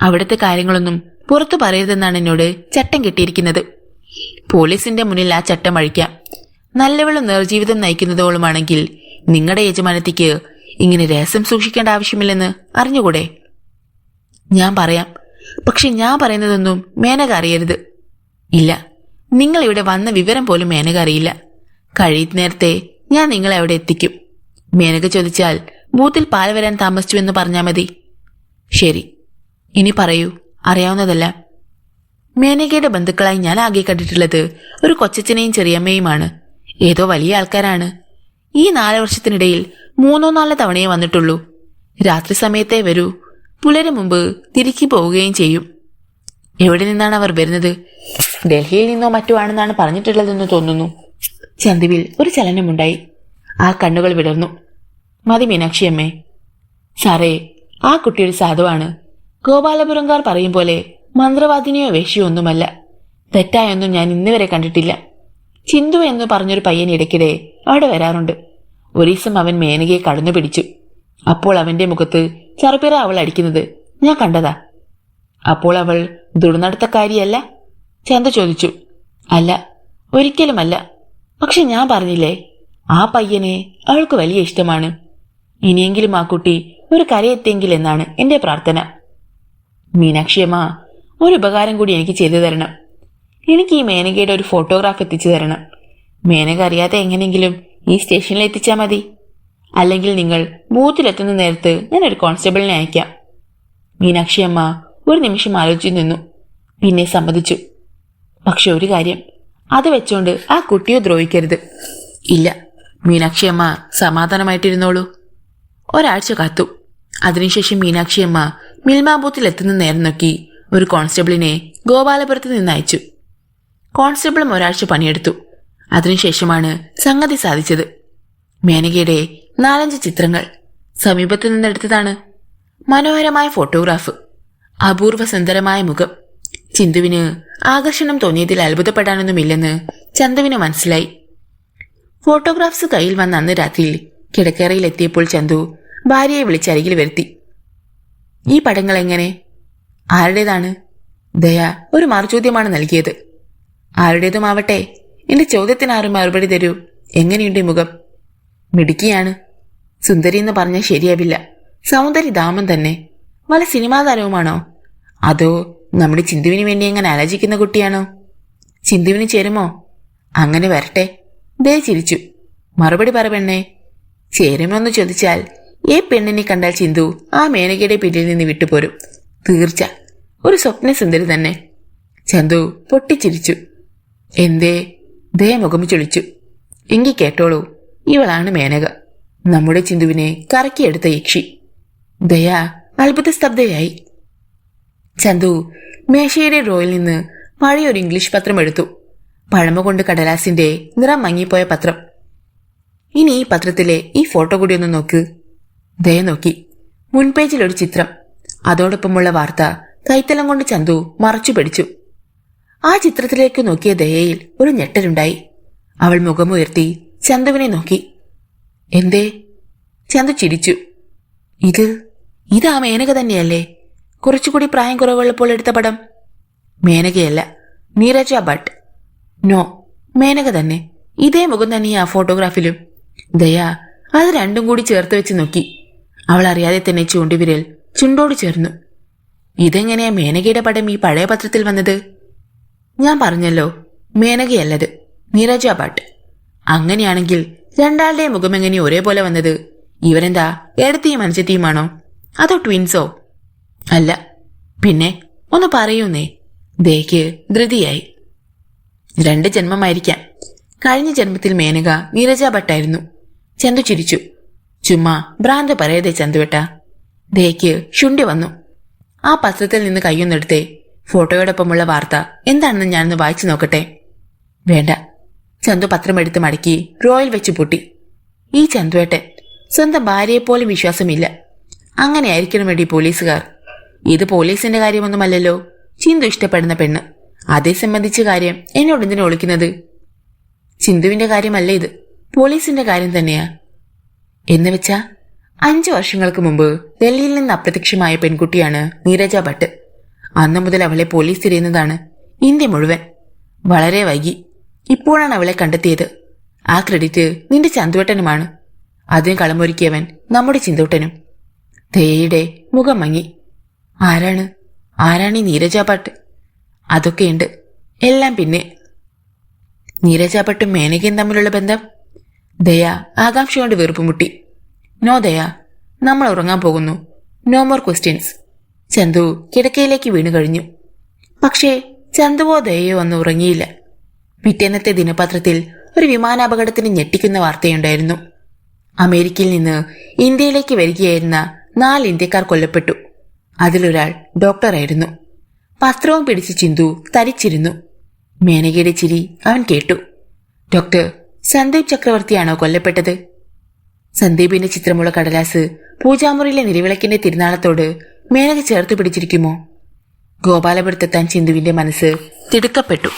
അവിടുത്തെ കാര്യങ്ങളൊന്നും പുറത്തു പറയരുതെന്നാണ് എന്നോട് ചട്ടം കെട്ടിയിരിക്കുന്നത്. പോലീസിന്റെ മുന്നിൽ ആ ചട്ടം അഴിക്കാം. നല്ലവളും നേർജീവിതം നയിക്കുന്നതോളുമാണെങ്കിൽ നിങ്ങളുടെ യജമാനത്തിക്ക് ഇങ്ങനെ രഹസ്യം സൂക്ഷിക്കേണ്ട ആവശ്യമില്ലെന്ന് അറിഞ്ഞുകൂടെ? ഞാൻ പറയാം, പക്ഷെ ഞാൻ പറയുന്നതൊന്നും മേനക അറിയരുത്. ഇല്ല, നിങ്ങൾ ഇവിടെ വന്ന വിവരം പോലും മേനക അറിയില്ല. കഴിയുന്ന നേരത്തെ ഞാൻ നിങ്ങളെ അവിടെ എത്തിക്കും. മേനക ചോദിച്ചാൽ ബൂത്തിൽ പാൽ വരാൻ താമസിച്ചുവെന്ന് പറഞ്ഞാൽ മതി. ശരി, ഇനി പറയൂ, അറിയാവുന്നതല്ല. മേനകയുടെ ബന്ധുക്കളായി ഞാൻ ആകെ കണ്ടിട്ടുള്ളത് ഒരു കൊച്ചച്ഛനെയും ചെറിയമ്മയുമാണ്. ഏതോ വലിയ ആൾക്കാരാണ്. ഈ 4 വർഷത്തിനിടയിൽ 3-4 തവണയേ വന്നിട്ടുള്ളൂ. രാത്രി സമയത്തേ വരൂ. പുലരും മുമ്പ് തിരികെ പോവുകയും ചെയ്യും. എവിടെ നിന്നാണ് അവർ വരുന്നത്? ഡൽഹിയിൽ നിന്നോ മറ്റോ ആണെന്നാണ് പറഞ്ഞിട്ടുള്ളതെന്ന് തോന്നുന്നു. ചന്തുവിൽ ഒരു ചലനമുണ്ടായി. ആ കണ്ണുകൾ വിടർന്നു. മതി മീനാക്ഷിയമ്മേ. സാറേ, ആ കുട്ടിയൊരു സാധുവാണ്. ഗോപാലപുരംകാർ പറയും പോലെ മന്ത്രവാദിനിയോ വേശ്യയോ ഒന്നുമല്ല. തെറ്റായൊന്നും ഞാൻ ഇന്നുവരെ കണ്ടിട്ടില്ല. ചിന്തു എന്ന് പറഞ്ഞൊരു പയ്യൻ ഇടയ്ക്കിടെ അവിടെ വരാറുണ്ട്. ഒരു ദിവസം അവൻ മേനകയെ കടന്നു പിടിച്ചു. അപ്പോൾ അവന്റെ മുഖത്ത് ചറുപിറ അവൾ അടിക്കുന്നത് ഞാൻ കണ്ടതാ. അപ്പോൾ അവൾ ദുർനടത്തക്കാരിയല്ല? ചന്ത ചോദിച്ചു. അല്ല, ഒരിക്കലുമല്ല. പക്ഷെ ഞാൻ പറഞ്ഞില്ലേ, ആ പയ്യനെ അവൾക്ക് വലിയ ഇഷ്ടമാണ്. ഇനിയെങ്കിലും ആ കുട്ടി ഒരു കരയെത്തിയെങ്കിൽ എന്നാണ് എന്റെ പ്രാർത്ഥന. മീനാക്ഷിയമ്മ, ഒരു ഉപകാരം കൂടി എനിക്ക് ചെയ്തു തരണം. എനിക്ക് ഈ മേനകയുടെ ഒരു ഫോട്ടോഗ്രാഫ് എത്തിച്ചു തരണം. മേനക അറിയാതെ എങ്ങനെയെങ്കിലും ഈ സ്റ്റേഷനിൽ എത്തിച്ചാൽ മതി. അല്ലെങ്കിൽ നിങ്ങൾ ബൂത്തിലെത്തുന്ന നേരത്ത് ഞാനൊരു കോൺസ്റ്റബിളിനെ അയക്കാം. മീനാക്ഷിയമ്മ ഒരു നിമിഷം ആലോചിച്ചു നിന്നു. പിന്നെ സമ്മതിച്ചു. പക്ഷെ ഒരു കാര്യം, അത് വെച്ചോണ്ട് ആ കുട്ടിയെ ദ്രോഹിക്കരുത്. ഇല്ല, മീനാക്ഷിയമ്മ സമാധാനമായിട്ടിരുന്നോളൂ. ഒരാഴ്ച കാത്തു. അതിനുശേഷം മീനാക്ഷിയമ്മ മിൽമാ ബൂത്തിൽ എത്തുന്ന നേരം നോക്കി ഒരു കോൺസ്റ്റബിളിനെ ഗോപാലപുരത്ത് നിന്ന് അയച്ചു. കോൺസ്റ്റബിളും ഒരാഴ്ച പണിയെടുത്തു. അതിനുശേഷമാണ് സംഗതി സാധിച്ചത്. മേനകയുടെ 4-5 ചിത്രങ്ങൾ സമീപത്തു നിന്നെടുത്തതാണ്. മനോഹരമായ ഫോട്ടോഗ്രാഫ്, അപൂർവ സുന്ദരമായ മുഖം. ചിന്തുവിന് ആകർഷണം തോന്നിയതിൽ അത്ഭുതപ്പെടാനൊന്നുമില്ലെന്ന് ചന്തുവിന് മനസ്സിലായി. ഫോട്ടോഗ്രാഫ്സ് കയ്യിൽ വന്ന അന്ന് രാത്രിയിൽ കിടക്കറയിൽ എത്തിയപ്പോൾ ചന്തു ഭാര്യയെ വിളിച്ചരികിൽ വരുത്തി. ഈ പടങ്ങൾ എങ്ങനെ? ആരുടേതാണ്? ദയ ഒരു മറുചോദ്യമാണ് നൽകിയത്. ആരുടേതുമാവട്ടെ, എന്റെ ചോദ്യത്തിന് ആരും മറുപടി തരൂ. എങ്ങനെയുണ്ട് മുഖം? മിടുക്കിയാണ്. സുന്ദരി എന്ന് പറഞ്ഞാൽ ശരിയാവില്ല. സൗന്ദര്യധാമം തന്നെ. വല്ല സിനിമാ താരവുമാണോ? അതോ നമ്മുടെ ചിന്തുവിന് വേണ്ടി എങ്ങനെ ആലോചിക്കുന്ന കുട്ടിയാണോ? ചിന്തുവിന് ചേരുമോ? അങ്ങനെ വരട്ടെ. ദയ ചിരിച്ചു. മറുപടി പറ പെണ്ണേ. ചേരുമോന്ന് ചോദിച്ചാൽ ഈ പെണ്ണിനെ കണ്ടാൽ ചിന്തു ആ മേനകയുടെ പിന്നിൽ നിന്ന് വിട്ടുപോരും. തീർച്ച. ഒരു സ്വപ്ന സുന്ദരി തന്നെ. ചന്തു പൊട്ടിച്ചിരിച്ചു. എന്തേ? ദയ മുഖം ചൊളിച്ചു. എങ്കി കേട്ടോളൂ, ഇവളാണ് മേനക, നമ്മുടെ ചിന്തുവിനെ കറക്കിയെടുത്ത യക്ഷി. ദയ അത്ഭുത സ്തബ്ധയായി. ചന്തു മേശയുടെ ഡ്രോയിൽ നിന്ന് പഴയൊരു ഇംഗ്ലീഷ് പത്രം എടുത്തു. പഴമ കൊണ്ട് കടലാസിന്റെ നിറം മങ്ങിപ്പോയ പത്രം. ഇനി ഈ പത്രത്തിലെ ഈ ഫോട്ടോ കൂടി ഒന്ന് നോക്ക്. ദയ നോക്കി. മുൻപേജിൽ ഒരു ചിത്രം, അതോടൊപ്പമുള്ള വാർത്ത കൈത്തലം കൊണ്ട് ചന്തു മറച്ചു പിടിച്ചു. ആ ചിത്രത്തിലേക്ക് നോക്കിയ ദയയിൽ ഒരു ഞെട്ടലുണ്ടായി. അവൾ മുഖമുയർത്തി ചന്തുവിനെ നോക്കി. എന്തേ? ചന്തു ചിരിച്ചു. ഇതാ മേനക തന്നെയല്ലേ? കുറച്ചുകൂടി പ്രായം കുറവുള്ളപ്പോൾ എടുത്ത പടം. മേനകയല്ല, നീരജ ഭട്ട്. നോ, മേനക തന്നെ. ഇതേ മുഖം തന്നെ ആ ഫോട്ടോഗ്രാഫിലും. ദയ അത് രണ്ടും കൂടി ചേർത്ത് വെച്ച് നോക്കി. അവൾ അറിയാതെ തന്നെ ചൂണ്ടുവിരൽ ചുണ്ടോട് ചേർന്നു. ഇതെങ്ങനെയാ മേനകയുടെ പടം ഈ പഴയ പത്രത്തിൽ വന്നത്? ഞാൻ പറഞ്ഞല്ലോ, മേനകയല്ലത്, നീരജ ഭട്ട്. അങ്ങനെയാണെങ്കിൽ രണ്ടാളുടെ മുഖം എങ്ങനെ ഒരേപോലെ വന്നത്? ഇവരെന്താ ഏടത്തെയും അനുജത്തിയുമാണോ? അതോ ട്വിൻസോ? അല്ല. പിന്നെ ഒന്ന് പറയൂന്നേ. ദേയ്ക്ക് ധൃതിയായി. 2 ജന്മമായിരിക്കാം. കഴിഞ്ഞ ജന്മത്തിൽ മേനക നീരജ ഭട്ടായിരുന്നു. ചന്തു ചിരിച്ചു. ചുമ്മാ ഭ്രാന്ത് പറയതേ ചന്തുവേട്ട. ദേയ്ക്ക് ശുണ്ഠി വന്നു. ആ പത്രത്തിൽ നിന്ന് കയ്യൊന്നെടുത്തേ. ഫോട്ടോയോടൊപ്പമുള്ള വാർത്ത എന്താണെന്ന് ഞാനൊന്ന് വായിച്ചു നോക്കട്ടെ. വേണ്ട. ചന്തു പത്രമെടുത്ത് മടക്കി ഡ്രോയിൽ വെച്ച് പൂട്ടി. ഈ ചന്തുവേട്ടൻ സ്വന്തം ഭാര്യയെപ്പോലും വിശ്വാസമില്ല. അങ്ങനെയായിരിക്കണം വേണ്ടി പോലീസുകാർ. ഇത് പോലീസിന്റെ കാര്യമൊന്നുമല്ലല്ലോ. ചിന്തു ഇഷ്ടപ്പെടുന്ന പെണ്ണ്. അതേ സംബന്ധിച്ച കാര്യം എന്നോട് എന്തിനു ഒളിക്കുന്നത്? ചിന്തുവിന്റെ കാര്യമല്ല ഇത്, പോലീസിന്റെ കാര്യം തന്നെയാ. എന്ന് വെച്ചാ 5 വർഷങ്ങൾക്ക് മുമ്പ് ഡൽഹിയിൽ നിന്ന് അപ്രത്യക്ഷമായ പെൺകുട്ടിയാണ് നീരജ ഭട്ട്. അന്നു മുതൽ അവളെ പോലീസ് തിരയുന്നതാണ് ഇന്ത്യ മുഴുവൻ. വളരെ വൈകി ഇപ്പോഴാണ് അവളെ കണ്ടെത്തിയത്. ആ ക്രെഡിറ്റ് നിന്റെ ചന്തുവേട്ടനുമാണ്. അതിന് കളമൊരുക്കിയവൻ നമ്മുടെ ചിന്തൂട്ടനും. ദേയുടെ മുഖം മങ്ങി. ആരാണ് ഈ നീരജ ഭട്ട്? അതൊക്കെയുണ്ട് എല്ലാം. പിന്നെ നീരജ ഭട്ടും മേനകയും തമ്മിലുള്ള ബന്ധം? ദയ ആകാംക്ഷ കൊണ്ട് വീർപ്പുമുട്ടി. നോ ദയ, നമ്മൾ ഉറങ്ങാൻ പോകുന്നു. No more questions. ചന്തു കിടക്കയിലേക്ക് വീണു കഴിഞ്ഞു. പക്ഷേ ചന്തുവോ ദയയോ ഒന്നും ഉറങ്ങിയില്ല. പിറ്റേന്നത്തെ ദിനപത്രത്തിൽ ഒരു വിമാനാപകടത്തിന് ഞെട്ടിക്കുന്ന വാർത്തയുണ്ടായിരുന്നു. അമേരിക്കയിൽ നിന്ന് ഇന്ത്യയിലേക്ക് വരികയായിരുന്ന 4 ഇന്ത്യക്കാർ കൊല്ലപ്പെട്ടു. അതിലൊരാൾ ഡോക്ടറായിരുന്നു. പത്രവും പിടിച്ച് ചിന്തു തരിച്ചിരുന്നു. മേനകയുടെ ചിരി അവൻ കേട്ടു. ഡോക്ടർ സന്ദീപ് ചക്രവർത്തിയാണോ കൊല്ലപ്പെട്ടത്? സന്ദീപിന്റെ ചിത്രമുള്ള കടലാസ് പൂജാമുറിയിലെ നിലവിളക്കിന്റെ തിരുനാളത്തോട് മേനക ചേർത്ത് പിടിച്ചിരിക്കുമോ? ഗോപാലപുരത്തെത്താൻ ചിന്തുവിന്റെ മനസ്സ് തിടുക്കപ്പെട്ടു.